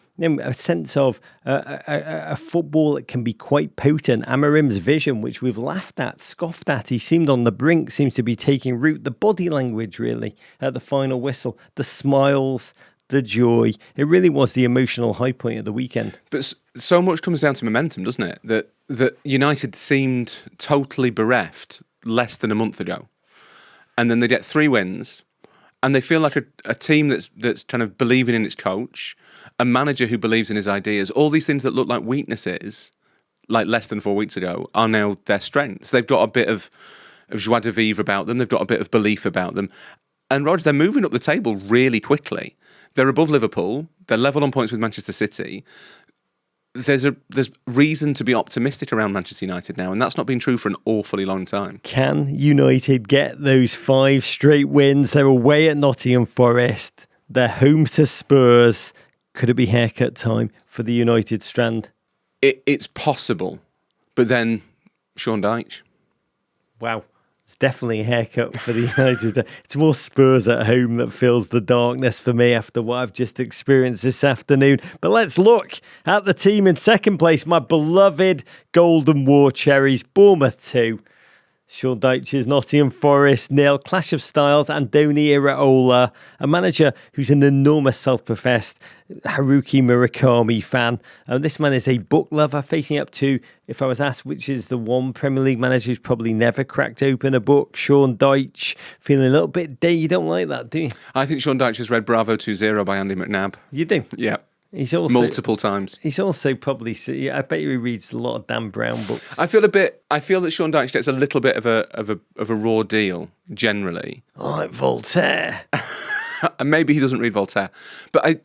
sense of a football that can be quite potent. Amorim's vision, which we've laughed at, scoffed at, he seemed on the brink, seems to be taking root. The body language, really, at the final whistle, the smiles, the joy. It really was the emotional high point of the weekend. But so much comes down to momentum, doesn't it? That United seemed totally bereft less than a month ago. And then they get 3 wins, and they feel like a team that's kind of believing in its coach, a manager who believes in his ideas. All these things that look like weaknesses, like less than 4 weeks ago, are now their strengths. They've got a bit of joie de vivre about them. They've got a bit of belief about them. And Roger, they're moving up the table really quickly. They're above Liverpool. They're level on points with Manchester City. There's reason to be optimistic around Manchester United now, and that's not been true for an awfully long time. Can United get those 5 straight wins? They're away at Nottingham Forest. They're home to Spurs. Could it be haircut time for the United strand? It's possible, but then Sean Dyche. Wow. It's definitely a haircut for the United. It's more Spurs at home that fills the darkness for me after what I've just experienced this afternoon. But let's look at the team in second place. My beloved Golden War Cherries, Bournemouth 2. Sean Dyche's Nottingham Forest 0. Clash of styles, Andoni Iraola, a manager who's an enormous self-professed Haruki Murakami fan. This man is a book lover, facing up to, if I was asked which is the one Premier League manager who's probably never cracked open a book, Sean Dyche. Feeling a little bit day. You don't like that, do you? I think Sean Dyche has read Bravo 2-0 by Andy McNabb. You do? Yeah. He's also multiple times. He's also probably. I bet you he reads a lot of Dan Brown books. I feel that Sean Dyche gets a little bit of a raw deal generally. Like Voltaire. And maybe he doesn't read Voltaire, but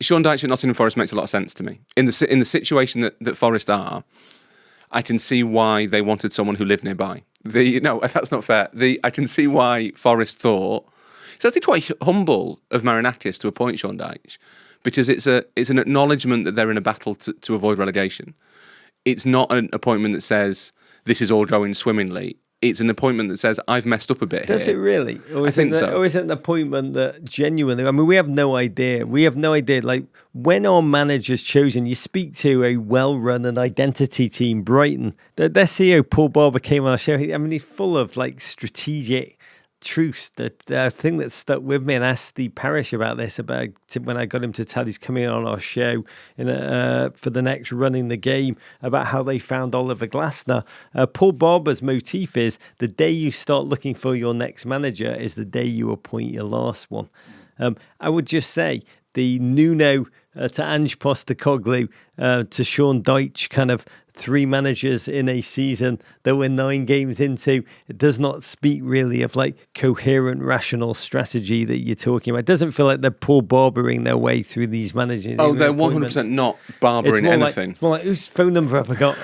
Sean Dyche at Nottingham Forest makes a lot of sense to me. In the situation that Forest are, I can see why they wanted someone who lived nearby. No, that's not fair. I can see why Forest thought. It's actually quite humble of Marinakis to appoint Sean Dyche, because it's an acknowledgement that they're in a battle to avoid relegation. It's not an appointment that says this is all going swimmingly. It's an appointment that says I've messed up a bit here. Does it really? I think so. Or is it an appointment that genuinely, I mean, we have no idea. Like, when our manager's chosen, you speak to a well-run and identity team, Brighton. Their CEO, Paul Barber, came on our show. I mean, he's full of, like, strategic truths. The thing that stuck with me, and I asked Steve Parish about this when I got him to tell he's coming on our show for the next Running the Game, about how they found Oliver Glasner. Paul Barber's motif is the day you start looking for your next manager is the day you appoint your last one. I would just say the Nuno to Ange Postecoglou to Sean Dyche kind of 3 managers in a season that we're 9 games into, it does not speak really of like coherent, rational strategy that you're talking about. It doesn't feel like they're Paul Barbering their way through these managers. Oh, they're 100% not barbering anything. It's more like, whose phone number have I got?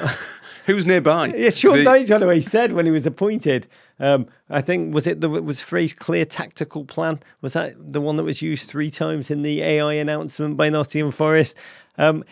Who's nearby? Yeah, Sean Dyche, by the way, said when he was appointed, I think, was phrase clear tactical plan? Was that the one that was used 3 times in the AI announcement by Nottingham Forest?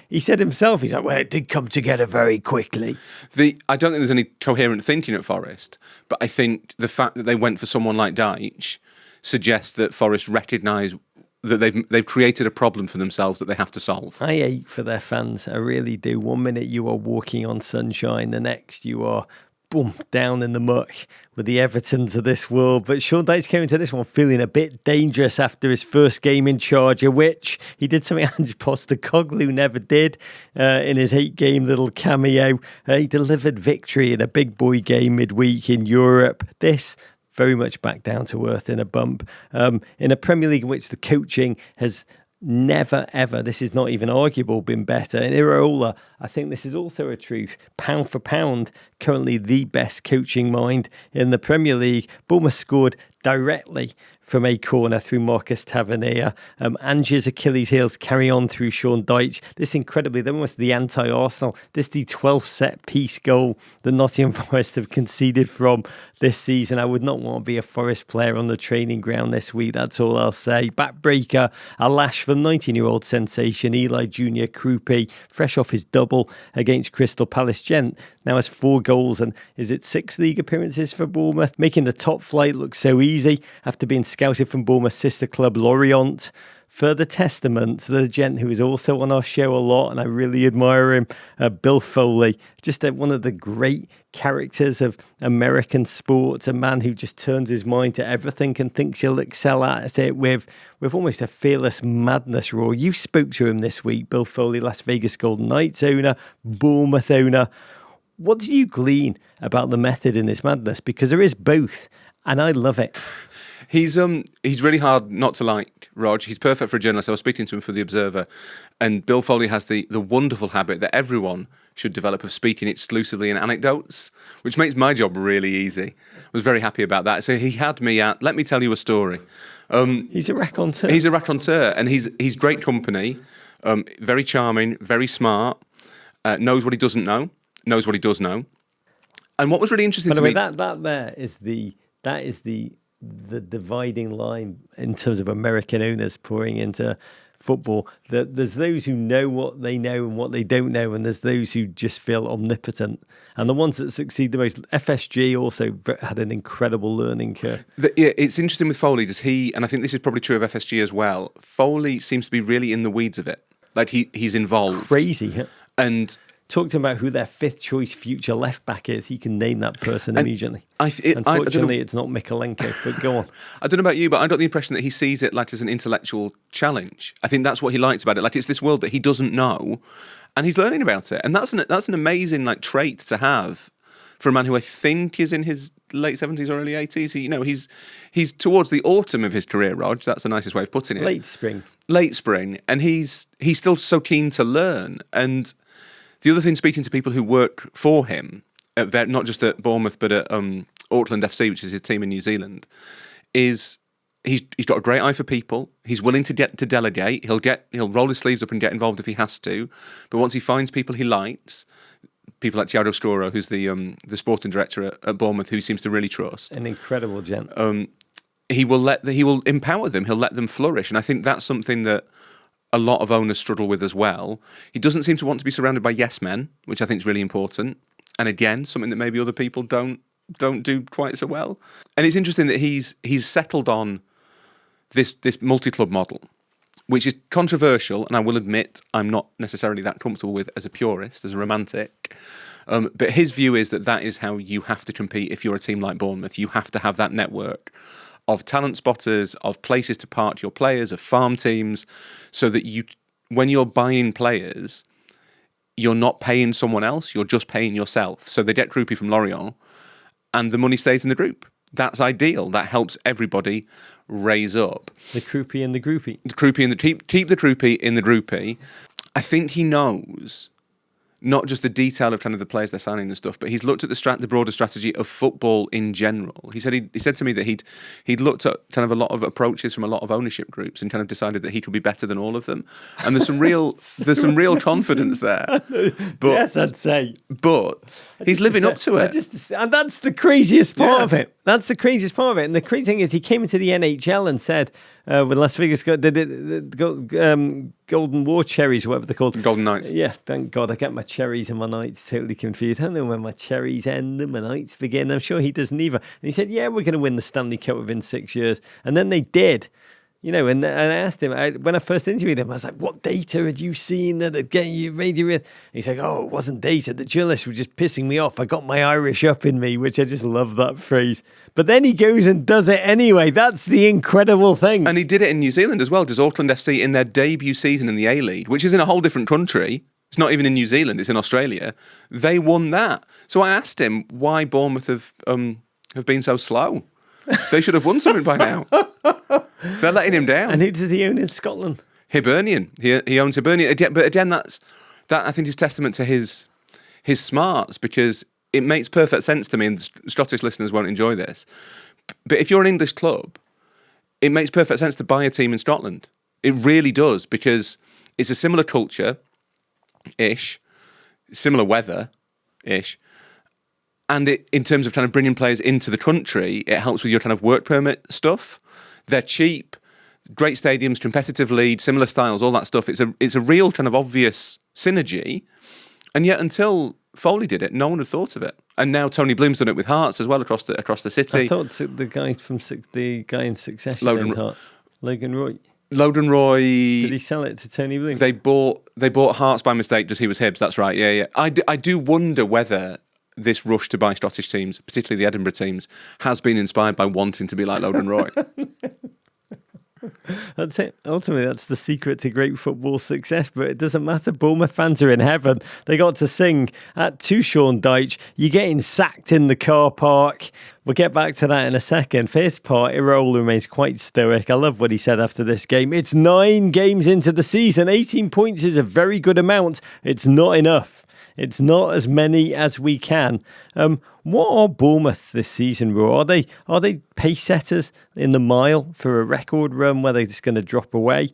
He said himself, he's like, well, it did come together very quickly. I don't think there's any coherent thinking at Forest, but I think the fact that they went for someone like Dyche suggests that Forest recognise that they've created a problem for themselves that they have to solve. I hate for their fans, I really do. One minute you are walking on sunshine, the next you are boom, down in the muck with the Evertons of this world. But Sean Dyche came into this one feeling a bit dangerous after his first game in charge, of which he did something Ange Postecoglou never did in his 8-game little cameo. He delivered victory in a big boy game midweek in Europe. This very much back down to earth in a bump. In a Premier League in which the coaching has never, ever, this is not even arguable, been better. And Iraola, I think this is also a truth. Pound for pound, currently the best coaching mind in the Premier League. Bournemouth scored directly from a corner through Marcus Tavernier. Angier's Achilles heels carry on through Sean Dyche. This incredibly, they're almost the anti-Arsenal. This the 12th set-piece goal that Nottingham Forrest have conceded from this season. I would not want to be a Forest player on the training ground this week. That's all I'll say. Backbreaker, a lash for 19-year-old sensation Eli Junior Krupi, fresh off his double against Crystal Palace. Gent now has 4 goals and is it 6 league appearances for Bournemouth, making the top flight look so easy after being scouted from Bournemouth's sister club Lorient. Further testament to the gent who is also on our show a lot, and I really admire him, Bill Foley, just one of the great characters of American sports, a man who just turns his mind to everything and thinks he'll excel at it with almost a fearless madness. Raw, you spoke to him this week, Bill Foley, Las Vegas Golden Knights owner, Bournemouth owner. What do you glean about the method in his madness? Because there is both, and I love it. He's really hard not to like, Rog. He's perfect for a journalist. I was speaking to him for The Observer, and Bill Foley has the wonderful habit that everyone should develop of speaking exclusively in anecdotes, which makes my job really easy. I was very happy about that. So he had me at, let me tell you a story. He's a raconteur. He's a raconteur, and he's great company, very charming, very smart, knows what he doesn't know, knows what he does know. And what was really interesting to me... By the way, that is the dividing line in terms of American owners pouring into football. There's those who know what they know and what they don't know, and there's those who just feel omnipotent. And the ones that succeed the most, FSG also had an incredible learning curve. It's interesting with Foley, and I think this is probably true of FSG as well, Foley seems to be really in the weeds of it. Like he's involved. It's crazy. Yeah? And talk to him about who their 5th choice future left back is. He can name that person immediately. Unfortunately, it's not Mikalenko, but go on. I don't know about you, but I got the impression that he sees it like as an intellectual challenge. I think that's what he likes about it. Like it's this world that he doesn't know, and he's learning about it. And that's an amazing trait to have for a man who I think is in his late 70s or early 80s. He's towards the autumn of his career, Rog. That's the nicest way of putting it. Late spring, and he's still so keen to learn. And the other thing, speaking to people who work for him, not just at Bournemouth, but at Auckland FC, which is his team in New Zealand, is he's got a great eye for people. He's willing to delegate. He'll roll his sleeves up and get involved if he has to. But once he finds people he likes, people like Thiago Scoro, who's the sporting director at Bournemouth, who he seems to really trust, an incredible gent, he will empower them. He'll let them flourish, and I think that's something that a lot of owners struggle with as well. He doesn't seem to want to be surrounded by yes men, which I think is really important. And again, something that maybe other people don't do quite so well. And it's interesting that he's settled on this multi-club model, which is controversial, and I will admit I'm not necessarily that comfortable with as a purist, as a romantic. But his view is that is how you have to compete if you're a team like Bournemouth. You have to have that network of talent spotters, of places to park your players, of farm teams, so that when you're buying players, you're not paying someone else, you're just paying yourself. So they get Krupi from Lorient, and the money stays in the group. That's ideal. That helps everybody raise up. The Krupi and the groupie. Keep the Krupi in the groupie. I think he knows not just the detail of kind of the players they're signing and stuff, but he's looked at the broader strategy of football in general. He said to me that he'd looked at kind of a lot of approaches from a lot of ownership groups and kind of decided that he could be better than all of them. And there's some real confidence there. But, yes, I'd say. But he's living up to it. And that's the craziest part of it. That's the craziest part of it. And the crazy thing is he came into the NHL and said, when Las Vegas got the Golden War Cherries, whatever they're called. Golden Knights. Yeah, thank God. I get my cherries and my nights totally confused. I don't know when my cherries end and my nights begin. I'm sure he doesn't either. And he said, yeah, we're going to win the Stanley Cup within 6 years. And then they did. And I asked him, when I first interviewed him, I was like, what data had you seen that had made you with? He's like, oh, it wasn't data. The journalists were just pissing me off. I got my Irish up in me, which I just love that phrase. But then he goes and does it anyway. That's the incredible thing. And he did it in New Zealand as well. Does Auckland FC in their debut season in the A-League, which is in a whole different country. It's not even in New Zealand. It's in Australia. They won that. So I asked him why Bournemouth have been so slow. They should have won something by now. They're letting him down. And who does he own in Scotland? Hibernian. He owns Hibernian. But again, that I think is testament to his smarts, because it makes perfect sense to me, and Scottish listeners won't enjoy this, but if you're an English club, it makes perfect sense to buy a team in Scotland. It really does, because it's a similar culture-ish, similar weather-ish, and in terms of kind of bringing players into the country, it helps with your kind of work permit stuff. They're cheap, great stadiums, competitive league, similar styles, all that stuff. It's a real kind of obvious synergy, and yet until Foley did it, no one had thought of it. And now Tony Bloom's done it with Hearts as well across the city. I thought the guy in Succession named Hearts, Logan Roy. Logan Roy. Did he sell it to Tony Bloom? They bought Hearts by mistake because he was Hibs. That's right. Yeah. I do wonder whether this rush to buy Scottish teams, particularly the Edinburgh teams, has been inspired by wanting to be like Logan Roy. That's it. Ultimately, that's the secret to great football success. But it doesn't matter. Bournemouth fans are in heaven. They got to sing to Sean Dyche. You're getting sacked in the car park. We'll get back to that in a second. For his part, Iraola remains quite stoic. I love what he said after this game. It's 9 games into the season. 18 points is a very good amount. It's not enough. It's not as many as we can. What are Bournemouth this season, Ro? Are they pace setters in the mile for a record run where they're just going to drop away?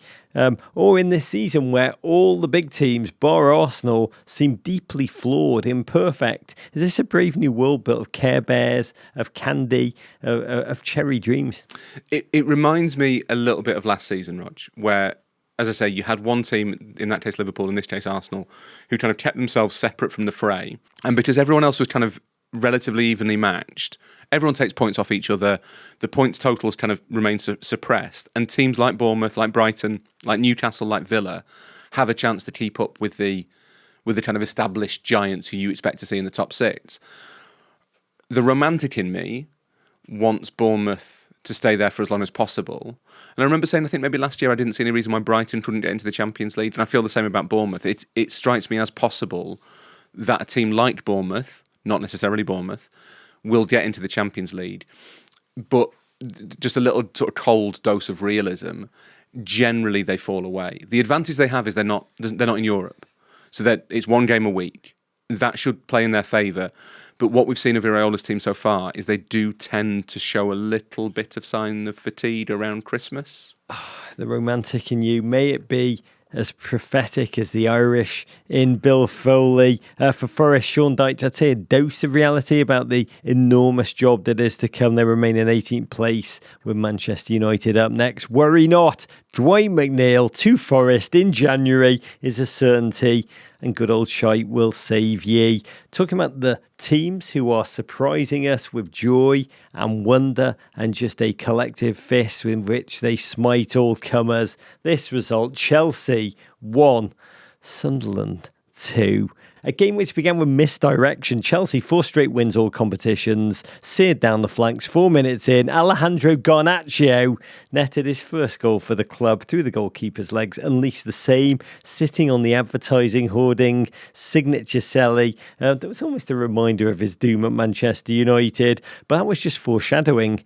Or in this season where all the big teams, bar Arsenal, seem deeply flawed, imperfect? Is this a brave new world built of Care Bears, of candy, of cherry dreams? It reminds me a little bit of last season, Rog, where, as I say, you had one team, in that case Liverpool, in this case Arsenal, who kind of kept themselves separate from the fray. And because everyone else was kind of relatively evenly matched, everyone takes points off each other, the points totals kind of remain suppressed, and teams like Bournemouth, like Brighton, like Newcastle, like Villa, have a chance to keep up with the kind of established giants who you expect to see in the top 6. The romantic in me wants Bournemouth to stay there for as long as possible. And I remember saying, I think maybe last year, I didn't see any reason why Brighton couldn't get into the Champions League, and I feel the same about Bournemouth. It strikes me as possible that a team like Bournemouth, not necessarily Bournemouth, will get into the Champions League. But just a little sort of cold dose of realism, generally they fall away. The advantage they have is they're not in Europe. So that it's one game a week. That should play in their favour. But what we've seen of Iraola's team so far is they do tend to show a little bit of sign of fatigue around Christmas. The romantic in you. May it be as prophetic as the Irish in Bill Foley. For Forrest, Sean Dyche, I'd say a dose of reality about the enormous job that is to come. They remain in 18th place with Manchester United up next. Worry not. Dwight McNeil to Forrest in January is a certainty, and good old shite will save ye. Talking about the teams who are surprising us with joy and wonder and just a collective fist in which they smite all comers. This result, Chelsea 1, Sunderland 2. A game which began with misdirection. Chelsea, 4 straight wins all competitions, seared down the flanks. 4 minutes in, Alejandro Garnacho netted his first goal for the club through the goalkeeper's legs, unleashed the same, sitting on the advertising hoarding, signature Selly. That was almost a reminder of his doom at Manchester United, but that was just foreshadowing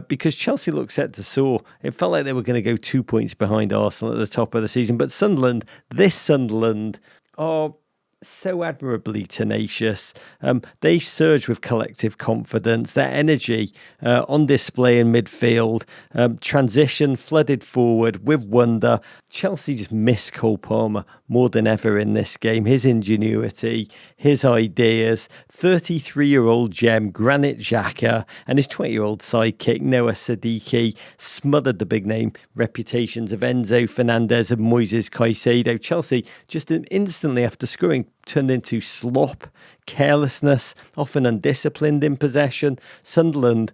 because Chelsea looked set to soar. It felt like they were going to go 2 points behind Arsenal at the top of the season, but Sunderland, are so admirably tenacious. They surge with collective confidence. Their energy on display in midfield. Transition flooded forward with wonder. Chelsea just missed Cole Palmer more than ever in this game. His ingenuity, his ideas. 33-year-old gem Granit Xhaka and his 20-year-old sidekick Noah Sadiki smothered the big name reputations of Enzo Fernandez and Moises Caicedo. Chelsea just instantly after scoring turned into slop, carelessness, often undisciplined in possession. Sunderland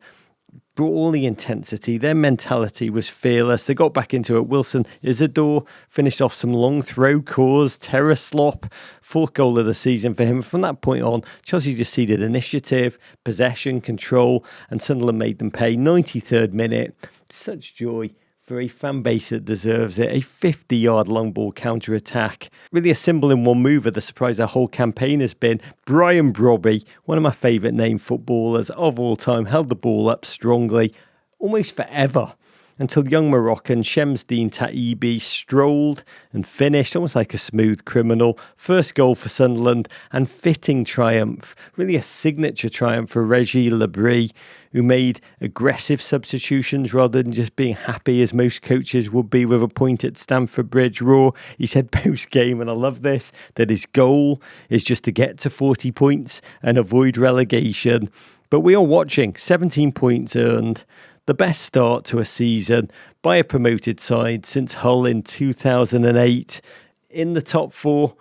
brought all the intensity. Their mentality was fearless. They got back into it. Wilson Isidore finished off some long throw calls, terror slop, 4th goal of the season for him. From that point on, Chelsea just ceded initiative, possession, control, and Sunderland made them pay. 93rd minute. Such joy for a fan base that deserves it. A 50-yard long ball counter-attack. Really a symbol in one move of the surprise our whole campaign has been. Brian Brobby, one of my favourite named footballers of all time, held the ball up strongly, almost forever. until young Moroccan Shamsdeen Ta'ibi strolled and finished almost like a smooth criminal. First goal for Sunderland and fitting triumph, really a signature triumph for Reggie Lebris, who made aggressive substitutions rather than just being happy as most coaches would be with a point at Stamford Bridge. Raw, he said post-game, and I love this, that his goal is just to get to 40 points and avoid relegation. But we are watching 17 points earned, the best start to a season by a promoted side since Hull in 2008. In the top four,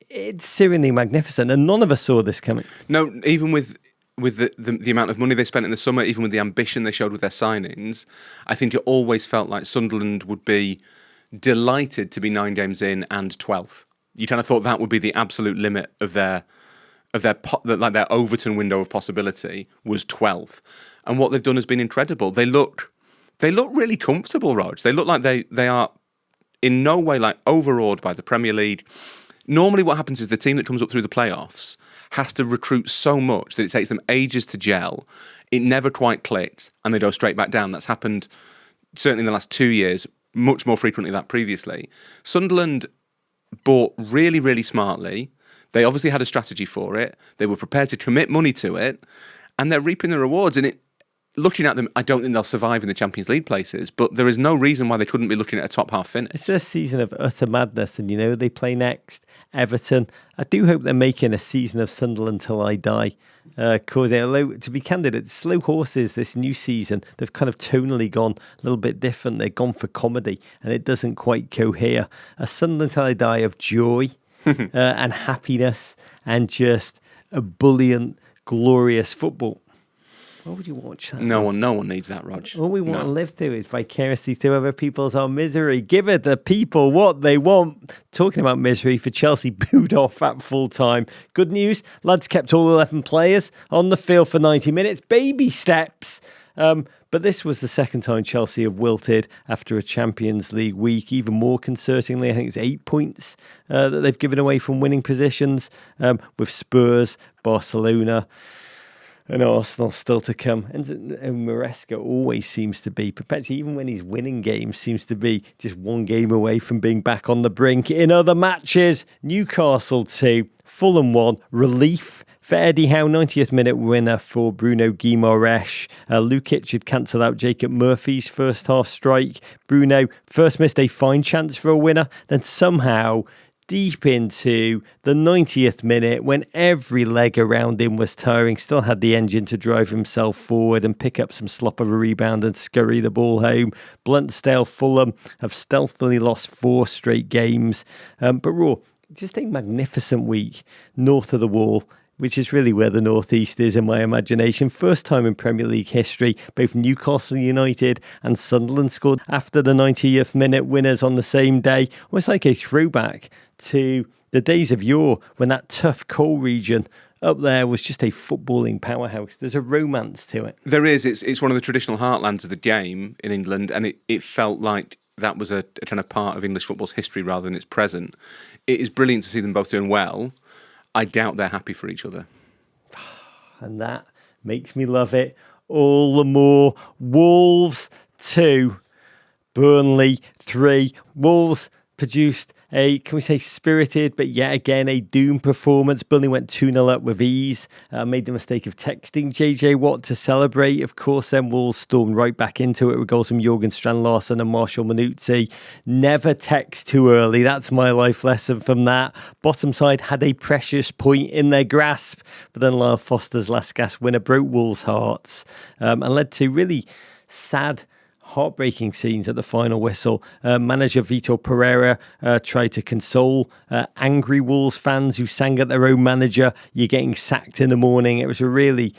it's serenely magnificent, and none of us saw this coming. No, even with the amount of money they spent in the summer, even with the ambition they showed with their signings, I think it always felt like Sunderland would be delighted to be 9 games in and 12th. You kind of thought that would be the absolute limit of their Overton window of possibility was 12th. And what they've done has been incredible. They look really comfortable, Rog. They look like they are in no way like overawed by the Premier League. Normally what happens is the team that comes up through the playoffs has to recruit so much that it takes them ages to gel. It never quite clicks and they go straight back down. That's happened certainly in the last 2 years, much more frequently than that previously. Sunderland bought really, really smartly. They obviously had a strategy for it. They were prepared to commit money to it, and they're reaping the rewards. And looking at them, I don't think they'll survive in the Champions League places, but there is no reason why they couldn't be looking at a top half finish. It's a season of utter madness, and they play next Everton. I do hope they're making a season of Sunderland till I die. Because to be candid, it's slow horses this new season. They've kind of tonally gone a little bit different. They've gone for comedy, and it doesn't quite cohere. A Sunderland till I die of joy and happiness and just a brilliant, glorious football. Why would you watch that? No one needs that, Rog. All we want to live through is vicariously through other people's our misery. Give it the people what they want. Talking about misery, for Chelsea booed off at full time. Good news, lads kept all 11 players on the field for 90 minutes. Baby steps. But this was the second time Chelsea have wilted after a Champions League week. Even more concertingly, I think it's 8 points that they've given away from winning positions, with Spurs, Barcelona and Arsenal still to come. And Maresca always seems to be, perpetually, even when he's winning games, seems to be just one game away from being back on the brink. In other matches, Newcastle 2, Fulham 1, relief for Eddie Howe, 90th minute winner for Bruno Guimaraes. Lukic had cancelled out Jacob Murphy's first half strike. Bruno first missed a fine chance for a winner, then somehow deep into the 90th minute, when every leg around him was tiring, still had the engine to drive himself forward and pick up some slop of a rebound and scurry the ball home. Bluntstale Fulham have stealthily lost 4 straight games. But Raw, just a magnificent week north of the wall, which is really where the Northeast is in my imagination. First time in Premier League history, both Newcastle United and Sunderland scored after the 90th minute winners on the same day. Almost like a throwback to the days of yore when that tough coal region up there was just a footballing powerhouse. There's a romance to it. There is. It's one of the traditional heartlands of the game in England, and it felt like that was a kind of part of English football's history rather than its present. It is brilliant to see them both doing well. I doubt they're happy for each other. And that makes me love it all the more. Wolves 2, Burnley 3. Wolves produced a, can we say, spirited, but yet again a doomed performance. Burnley went 2-0 up with ease. Made the mistake of texting JJ Watt to celebrate. Of course, then Wolves stormed right back into it with goals from Jorgen Strand-Larsen and Marshall Manuzzi. Never text too early. That's my life lesson from that. Bottom side had a precious point in their grasp, but then Lyle Foster's last gasp winner broke Wolves' hearts and led to really sad, heartbreaking scenes at the final whistle. Manager Vitor Pereira tried to console angry Wolves fans who sang at their own manager, "You're getting sacked in the morning." It was a really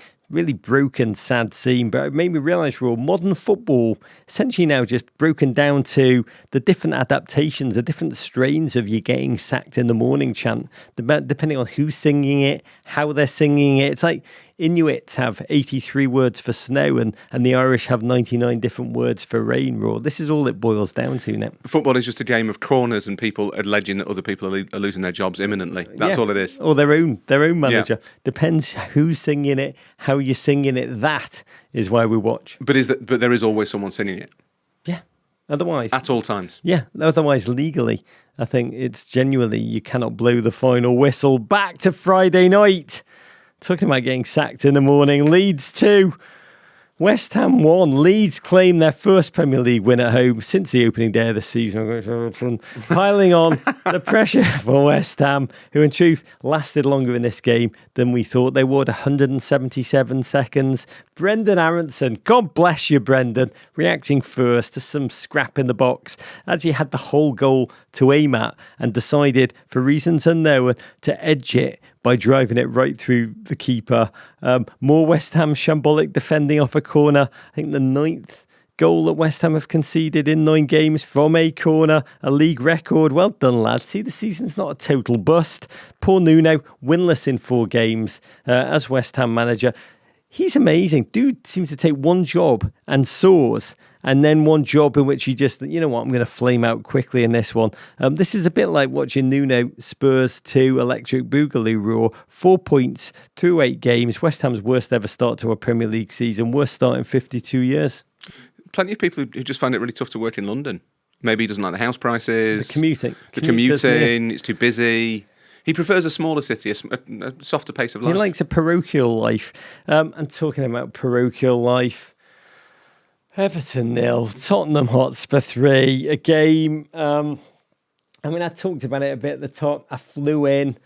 broken, sad scene, but it made me realise, Raw, modern football essentially now just broken down to the different adaptations, the different strains of "You're getting sacked in the morning" chant, depending on who's singing it, how they're singing it. It's like Inuits have 83 words for snow and the Irish have 99 different words for rain, Raw. This is all it boils down to now. Football is just a game of corners and people alleging that other people are losing their jobs imminently. That's all it is. Or their own manager. Yeah. Depends who's singing it, how you're singing it. That is why we watch. But there is always someone singing it. Otherwise, At all times. yeah, otherwise legally, I think it's genuinely you cannot blow the final whistle. Back to Friday night. Talking about getting sacked in the morning. Leeds 2. West Ham 1. Leeds claim their first Premier League win at home since the opening day of the season. Piling on the pressure for West Ham, who in truth lasted longer in this game than we thought they would. 177 seconds. Brendan Aronson, God bless you, Brendan, reacting first to some scrap in the box as he had the whole goal to aim at and decided, for reasons unknown, to edge it by driving it right through the keeper. More West Ham shambolic defending off a corner. I think the 9th goal that West Ham have conceded in 9 games from a corner, a league record. Well done, lads. See, the season's not a total bust. Poor Nuno, winless in 4 games as West Ham manager. He's amazing. Dude seems to take one job and soars, and then one job in which he just, you know what, I'm going to flame out quickly in this one. This is a bit like watching Nuno Spurs 2 Electric Boogaloo roar. 4 points through 8 games. West Ham's worst ever start to a Premier League season. Worst start in 52 years. Plenty of people who just find it really tough to work in London. Maybe he doesn't like the house prices. The commuting. The commuting. It's too busy. He prefers a smaller city, a softer pace of life. He likes a parochial life. And talking about parochial life, Everton 0, Tottenham Hotspur 3, a game. I talked about it a bit at the top. I flew in.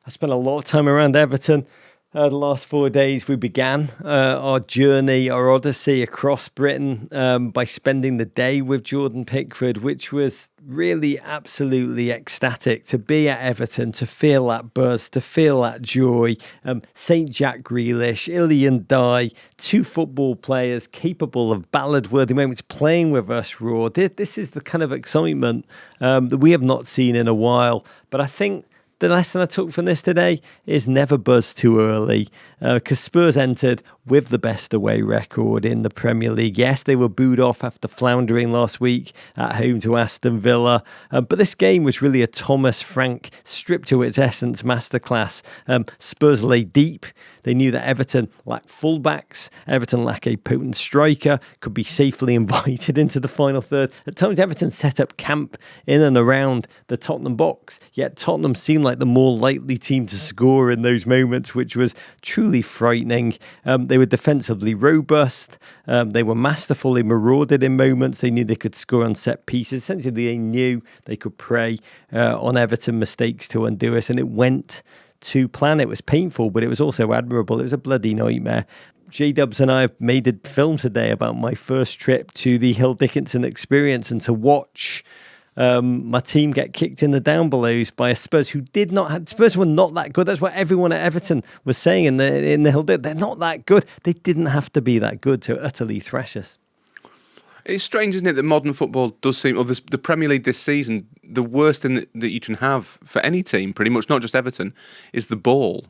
I spent a lot of time around Everton. The last 4 days, we began our journey, our odyssey across Britain by spending the day with Jordan Pickford, which was really absolutely ecstatic to be at Everton, to feel that buzz, to feel that joy. St. Jack Grealish, Ilian Dye, 2 football players capable of ballad-worthy moments playing with us, Raw. This is the kind of excitement that we have not seen in a while. But I think the lesson I took from this today is never buzz too early, because Spurs entered with the best away record in the Premier League. Yes, they were booed off after floundering last week at home to Aston Villa, but this game was really a Thomas Frank stripped to its essence masterclass. Spurs lay deep. They knew that Everton lacked fullbacks. Everton lacked a potent striker, could be safely invited into the final third. At times, Everton set up camp in and around the Tottenham box, yet Tottenham seemed like the more likely team to score in those moments, which was truly frightening. They were defensively robust. They were masterful. They marauded in moments. They knew they could score on set pieces. Essentially, they knew they could prey on Everton mistakes to undo us, and it went to plan. It was painful, but it was also admirable. It was a bloody nightmare. J-Dubs and I have made a film today about my first trip to the Hill Dickinson experience, and to watch my team get kicked in the down belows by a Spurs who did not have, Spurs were not that good. That's what everyone at Everton was saying in the Hill. They're not that good. They didn't have to be that good to utterly thrash us. It's strange, isn't it, that modern football does seem, or the Premier League this season, the worst thing that you can have for any team, pretty much, not just Everton, is the ball.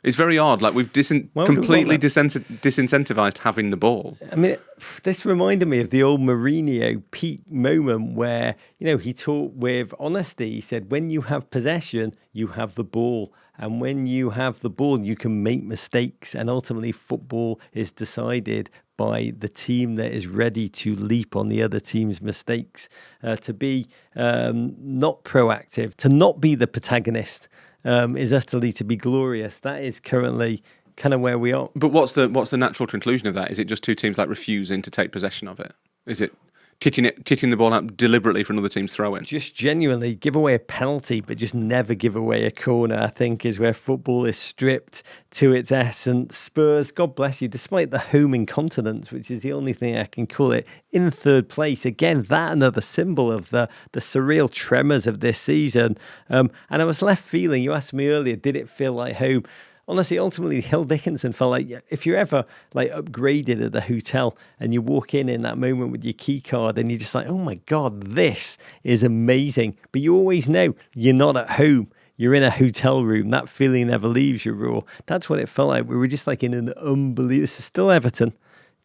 It's very odd. Like, we've completely disincentivised having the ball. I mean, this reminded me of the old Mourinho peak moment where, he talked with honesty. He said, when you have possession, you have the ball. And when you have the ball, you can make mistakes. And ultimately, football is decided by the team that is ready to leap on the other team's mistakes, to be not proactive, to not be the protagonist, is utterly to be glorious. That is currently kind of where we are. But what's the natural conclusion of that? Is it just two teams refusing to take possession of it? Is it kicking the ball out deliberately for another team's throw-in? Just genuinely give away a penalty, but just never give away a corner, I think, is where football is stripped to its essence. Spurs, God bless you, despite the home incontinence, which is the only thing I can call it, in third place. Again, that another symbol of the surreal tremors of this season. And I was left feeling, you asked me earlier, did it feel like home? Honestly, ultimately, Hill Dickinson felt like if you're ever upgraded at the hotel and you walk in that moment with your key card and you're just like, oh my God, this is amazing. But you always know you're not at home. You're in a hotel room. That feeling never leaves you, Raw. That's what it felt like. We were just in an unbelievable... This is still Everton,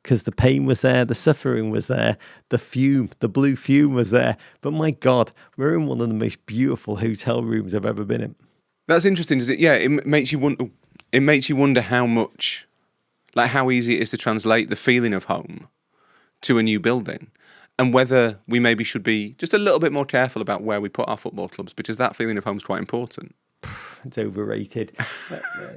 because the pain was there, the suffering was there, the blue fume was there. But my God, we're in one of the most beautiful hotel rooms I've ever been in. That's interesting, is it? Yeah, it makes you wonder. It makes you wonder how much, how easy it is to translate the feeling of home to a new building. and whether we maybe should be just a little bit more careful about where we put our football clubs, because that feeling of home is quite important. It's overrated.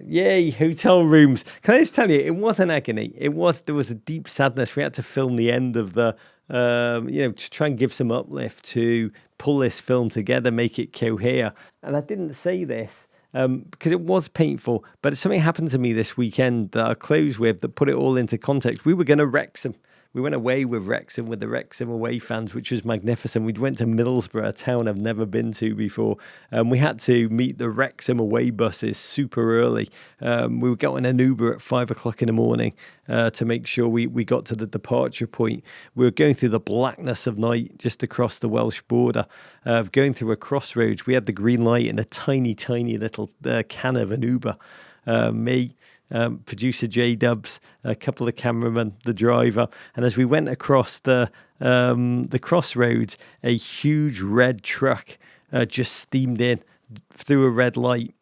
Yay, hotel rooms. Can I just tell you, it was an agony. There was a deep sadness. We had to film the end of the, to try and give some uplift, to pull this film together, make it cohere. And I didn't say this because it was painful, but something happened to me this weekend that I'll close with that put it all into context. We were going to Wrexham. We went away with Wrexham, with the Wrexham away fans, which was magnificent. We went to Middlesbrough, a town I've never been to before. We had to meet the Wrexham away buses super early. We were getting an Uber at 5 o'clock in the morning to make sure we got to the departure point. We were going through the blackness of night just across the Welsh border, going through a crossroads. We had the green light in a tiny, tiny little can of an Uber. Me, producer J-Dubs, a couple of cameramen, the driver. And as we went across the crossroads, a huge red truck just steamed in through a red light.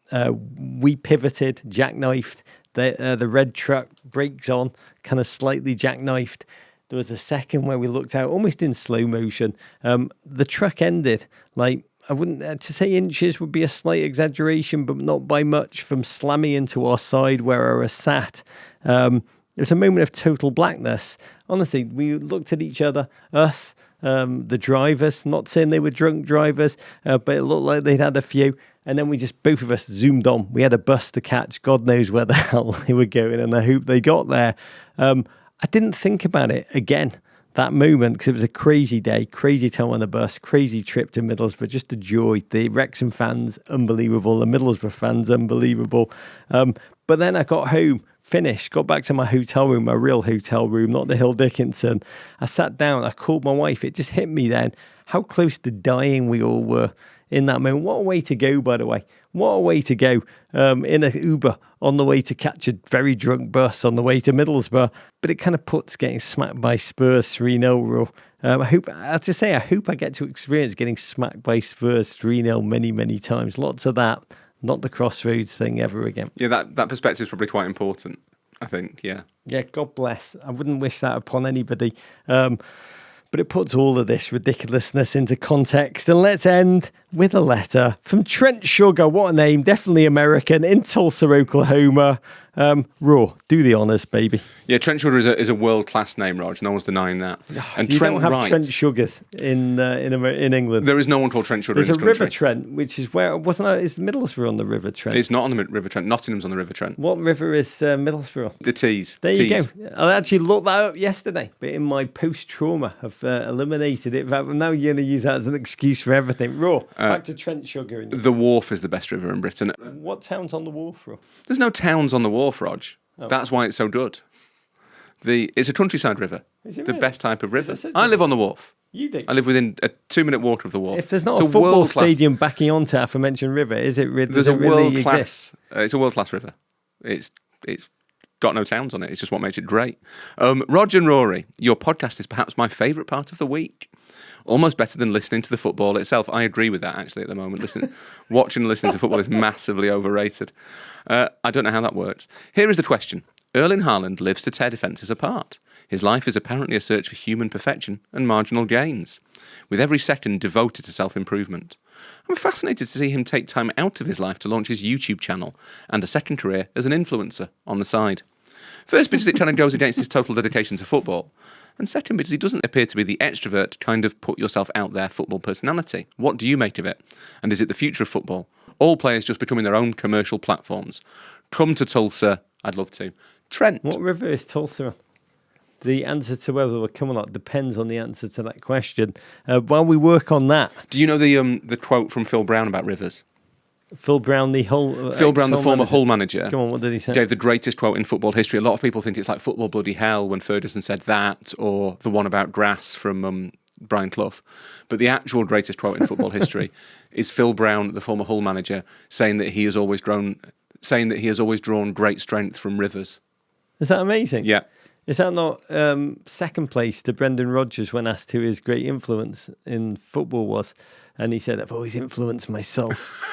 We pivoted, jackknifed. The red truck brakes on, kind of slightly jackknifed. There was a second where we looked out, almost in slow motion. The truck ended, like, I wouldn't, to say inches would be a slight exaggeration, but not by much, from slamming into our side where I was sat. It was a moment of total blackness. Honestly, we looked at each other, us, the drivers, not saying they were drunk drivers, but it looked like they'd had a few. And then we just, both of us zoomed on. We had a bus to catch. God knows where the hell they were going, and I hope they got there. I didn't think about it again, that moment, because it was a crazy day, crazy time on the bus, crazy trip to Middlesbrough, just a joy. The Wrexham fans, unbelievable. The Middlesbrough fans, unbelievable. But then I got home, finished, got back to my hotel room, my real hotel room, not the Hill Dickinson. I sat down, I called my wife. It just hit me then how close to dying we all were in that moment. What a way to go, by the way. What a way to go in an Uber on the way to catch a very drunk bus on the way to Middlesbrough. But it kind of puts getting smacked by Spurs 3-0. I hope I get to experience getting smacked by Spurs 3-0 many, many times. Lots of that. Not the crossroads thing ever again. Yeah, that perspective is probably quite important, I think, yeah. Yeah, God bless. I wouldn't wish that upon anybody. But it puts all of this ridiculousness into context. And let's end with a letter from Trent Sugar. What a name. Definitely American, in Tulsa, Oklahoma. Raw, do the honours, baby. Yeah, Trent Sugar is a world-class name, Rog. No one's denying that. And you Trent don't have writes, Trent Sugars in England. There is no one called Trent Sugar in this country. There's a River Trent, which is where, is Middlesbrough on the River Trent? It's not on the River Trent. Nottingham's on the River Trent. What river is Middlesbrough? The Tees. There you go. I actually looked that up yesterday, but in my post-trauma, I've eliminated it. I'm now going to use that as an excuse for everything. Raw, back to Trent Sugar. The Wharfe is the best river in Britain. What town's on the Wharfe, Raw? There's no towns on the Wharfe, Rog. Oh. That's why it's so good. It's a countryside river. Is it the really? best type of river. I live on the Wharfe. You do? I live within a 2-minute walk of the Wharfe. If there's not a football stadium backing onto the aforementioned river, is it really? There's a world-class. It's a world-class river. It's got no towns on it. It's just what makes it great. Rog and Rory, your podcast is perhaps my favourite part of the week. Almost better than listening to the football itself. I agree with that, actually, at the moment. Watching and listening to football is massively overrated. I don't know how that works. Here is the question. Erling Haaland lives to tear defences apart. His life is apparently a search for human perfection and marginal gains, with every second devoted to self-improvement. I'm fascinated to see him take time out of his life to launch his YouTube channel and a second career as an influencer on the side. First, because it kind of goes against his total dedication to football. And second, because he doesn't appear to be the extrovert kind of put yourself out there football personality. What do you make of it? And is it the future of football? All players just becoming their own commercial platforms. Come to Tulsa. I'd love to. Trent. What river is Tulsa on? The answer to whether we're coming on depends on the answer to that question. While we work on that. Do you know the quote from Phil Brown about rivers? Phil Brown, the former Hull manager. Come on, what did he say? Gave the greatest quote in football history. A lot of people think it's like football bloody hell when Ferguson said that, or the one about grass from Brian Clough. But the actual greatest quote in football history is Phil Brown, the former Hull manager, saying that he has always drawn great strength from rivers. Is that amazing? Yeah. Is that not second place to Brendan Rodgers when asked who his great influence in football was? And he said, I've always influenced myself.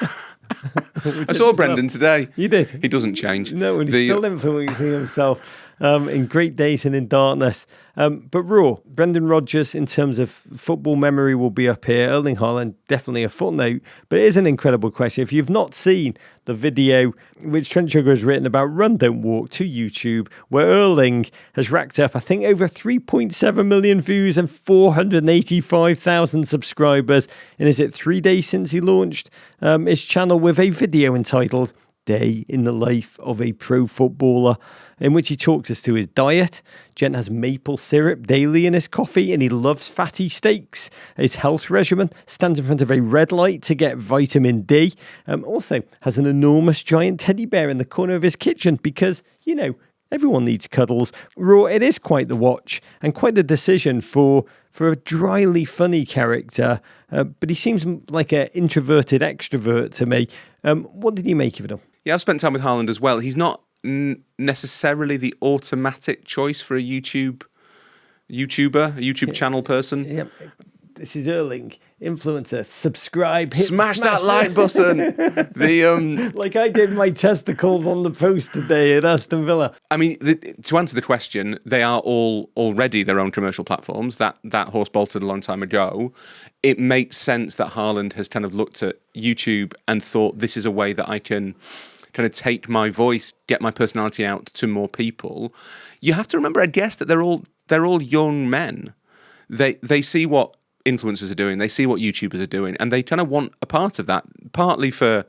I saw Brendan today. You did? He doesn't change. No, and he's still influencing himself. in great days and in darkness. But Raw, Brendan Rodgers, in terms of football memory, will be up here. Erling Haaland, definitely a footnote. But it is an incredible question. If you've not seen the video which Trent Sugar has written about Run Don't Walk to YouTube, where Erling has racked up, I think, over 3.7 million views and 485,000 subscribers. And is it 3 days since he launched his channel with a video entitled Day in the Life of a Pro Footballer, in which he talks us to his diet. Gent has maple syrup daily in his coffee and he loves fatty steaks. His health regimen, stands in front of a red light to get vitamin D. Also has an enormous giant teddy bear in the corner of his kitchen because, you know, everyone needs cuddles. Raw, it is quite the watch and quite the decision for a dryly funny character, but he seems like an introverted extrovert to me. What did you make of it all? Yeah, I've spent time with Haaland as well. He's not necessarily the automatic choice for a YouTuber, a YouTube channel person. Yeah. This is Erling, influencer. Subscribe, smash that like button. Like I did my testicles on the post today at Aston Villa. I mean, to answer the question, they are all already their own commercial platforms. That horse bolted a long time ago. It makes sense that Haaland has kind of looked at YouTube and thought, this is a way that I can kind of take my voice, get my personality out to more people. You have to remember, I guess, that they're all young men. They see what influencers are doing, they see what YouTubers are doing, and they kind of want a part of that, partly for,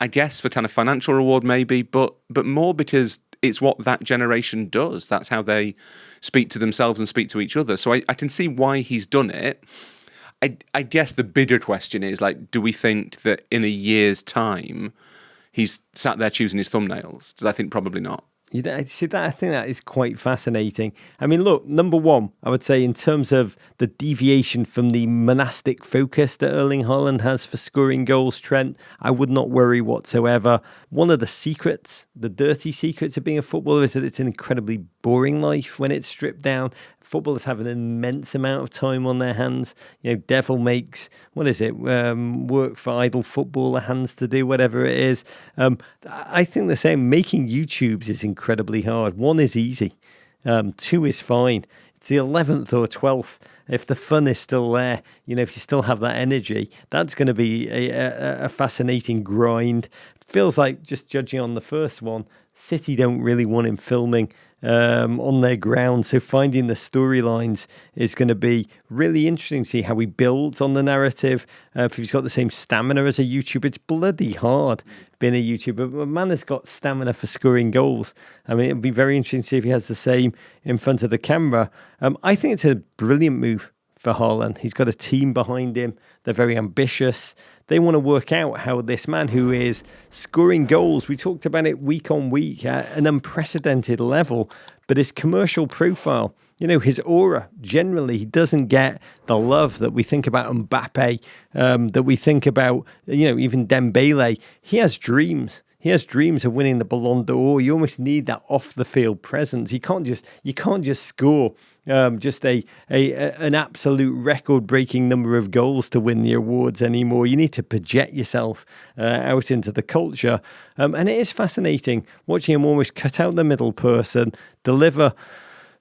I guess, for kind of financial reward maybe, but more because it's what that generation does. That's how they speak to themselves and speak to each other. So I can see why he's done it. I guess the bigger question is, like, do we think that in a year's time he's sat there choosing his thumbnails? I think probably not. See, that I think that is quite fascinating. I mean, look, number one, I would say in terms of the deviation from the monastic focus that Erling Haaland has for scoring goals, Trent, I would not worry whatsoever. One of the secrets, the dirty secrets of being a footballer is that it's an incredibly boring life when it's stripped down. Footballers have an immense amount of time on their hands. You know, devil makes, work for idle footballer hands to do, whatever it is. I think the same. Making YouTubes is incredibly hard. One is easy. Two is fine. It's the 11th or 12th. If the fun is still there, you know, if you still have that energy, that's going to be a fascinating grind. Feels like, just judging on the first one, City don't really want him filming on their ground. So finding the storylines is going to be really interesting to see how he builds on the narrative. If he's got the same stamina as a YouTuber, it's bloody hard being a YouTuber. But man has got stamina for scoring goals. I mean, it'll be very interesting to see if he has the same in front of the camera. I think it's a brilliant move for Haaland. He's got a team behind him. They're very ambitious. They want to work out how this man who is scoring goals, we talked about it week on week at an unprecedented level, but his commercial profile, you know, his aura, generally, he doesn't get the love that we think about Mbappe, that we think about, you know, even Dembele. He has dreams. He has dreams of winning the Ballon d'Or. You almost need that off the field presence. You can't just score just an absolute record breaking number of goals to win the awards anymore. You need to project yourself out into the culture. And it is fascinating watching him almost cut out the middle person, deliver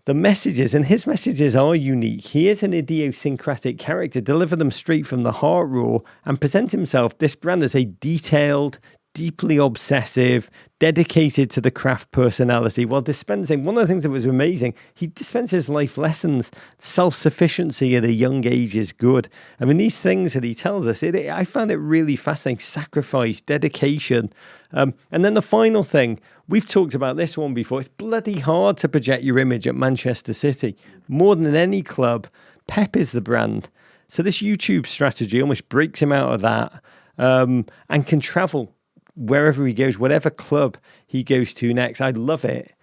the messages, and his messages are unique. He is an idiosyncratic character, deliver them straight from the heart, Raw, and present himself, this brand, as a detailed, deeply obsessive, dedicated to the craft personality, while dispensing, one of the things that was amazing, he dispenses life lessons. Self-sufficiency at a young age is good. I mean, these things that he tells us, I found it really fascinating. Sacrifice, dedication. And then the final thing, we've talked about this one before, it's bloody hard to project your image at Manchester City. More than any club, Pep is the brand. So this YouTube strategy almost breaks him out of that and can travel wherever he goes, whatever club he goes to next. I love it.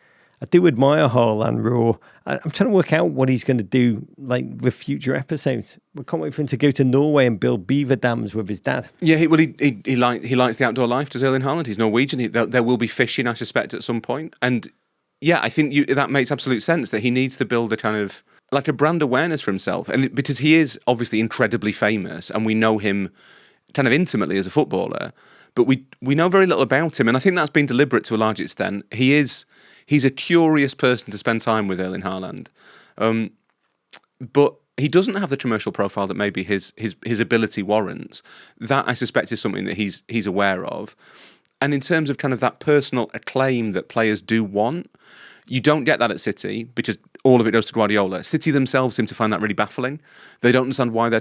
I do admire Haaland, Raw. I'm trying to work out what he's going to do, like, with future episodes. We can't wait for him to go to Norway and build beaver dams with his dad. Yeah, he likes the outdoor life, does Erling Haaland. He's Norwegian. There will be fishing, I suspect, at some point. And yeah, I think that makes absolute sense, that he needs to build a kind of, like, a brand awareness for himself. And because he is obviously incredibly famous and we know him kind of intimately as a footballer, but we know very little about him, and I think that's been deliberate to a large extent. He is He's a curious person to spend time with, Erling Haaland. But he doesn't have the commercial profile that maybe his ability warrants. That, I suspect, is something that he's aware of. And in terms of kind of that personal acclaim that players do want, you don't get that at City because all of it goes to Guardiola. City themselves seem to find that really baffling. They don't understand why their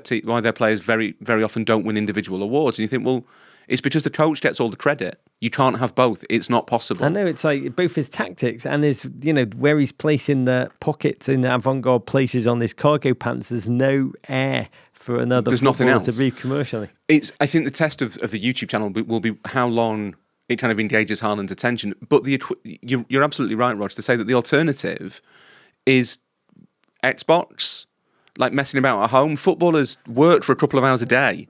players very, very often don't win individual awards. And you think, well, it's because the coach gets all the credit. You can't have both. It's not possible. I know, it's like both his tactics and his, where he's placing the pockets in the avant-garde places on his cargo pants. There's no air for another There's nothing else to read commercially. I think the test of the YouTube channel will be how long it kind of engages Haaland's attention. But you're absolutely right, Rog, to say that the alternative is Xbox, like messing about at home. Footballers work for a couple of hours a day.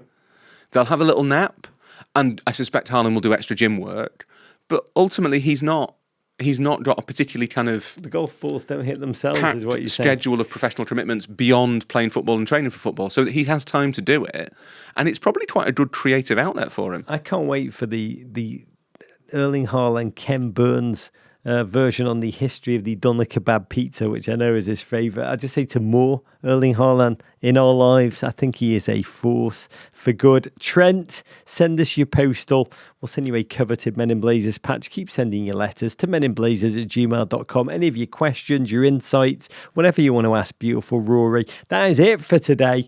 They'll have a little nap, and I suspect Haaland will do extra gym work. But ultimately, he's not got a particularly kind of the golf balls don't hit themselves, is what you say. Schedule of professional commitments beyond playing football and training for football, so that he has time to do it, and it's probably quite a good creative outlet for him. I can't wait for the Erling Haaland, Ken Burns version on the history of the doner kebab pizza, which I know is his favourite. I just say to more Erling Haaland in our lives, I think he is a force for good. Trent, send us your postal. We'll send you a coveted Men in Blazers patch. Keep sending your letters to meninblazers@gmail.com. Any of your questions, your insights, whatever you want to ask beautiful Rory. That is it for today.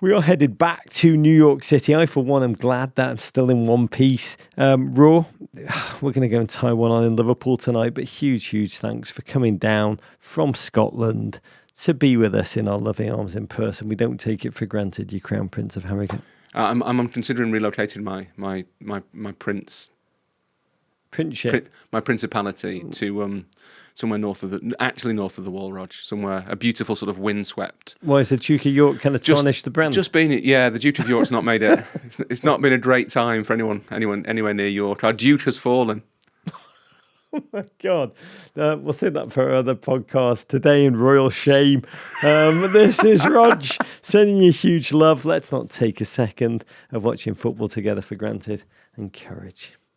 We are headed back to New York City. I, for one, am glad that I'm still in one piece. Raw, we're going to go and tie one on in Liverpool tonight, but huge, huge thanks for coming down from Scotland to be with us in our loving arms in person. We don't take it for granted, you Crown Prince of Harrogate. I'm considering relocating my Princeship. My principality to somewhere north of the Wall, Rog, somewhere a beautiful sort of windswept. Why is the Duke of York kind of tarnished the brand? Just been the Duke of York's not made it. It's not been a great time for anyone anywhere near York. Our Duke has fallen. Oh my God. We'll say that for our other podcast today in royal shame. This is Rog sending you huge love. Let's not take a second of watching football together for granted and courage.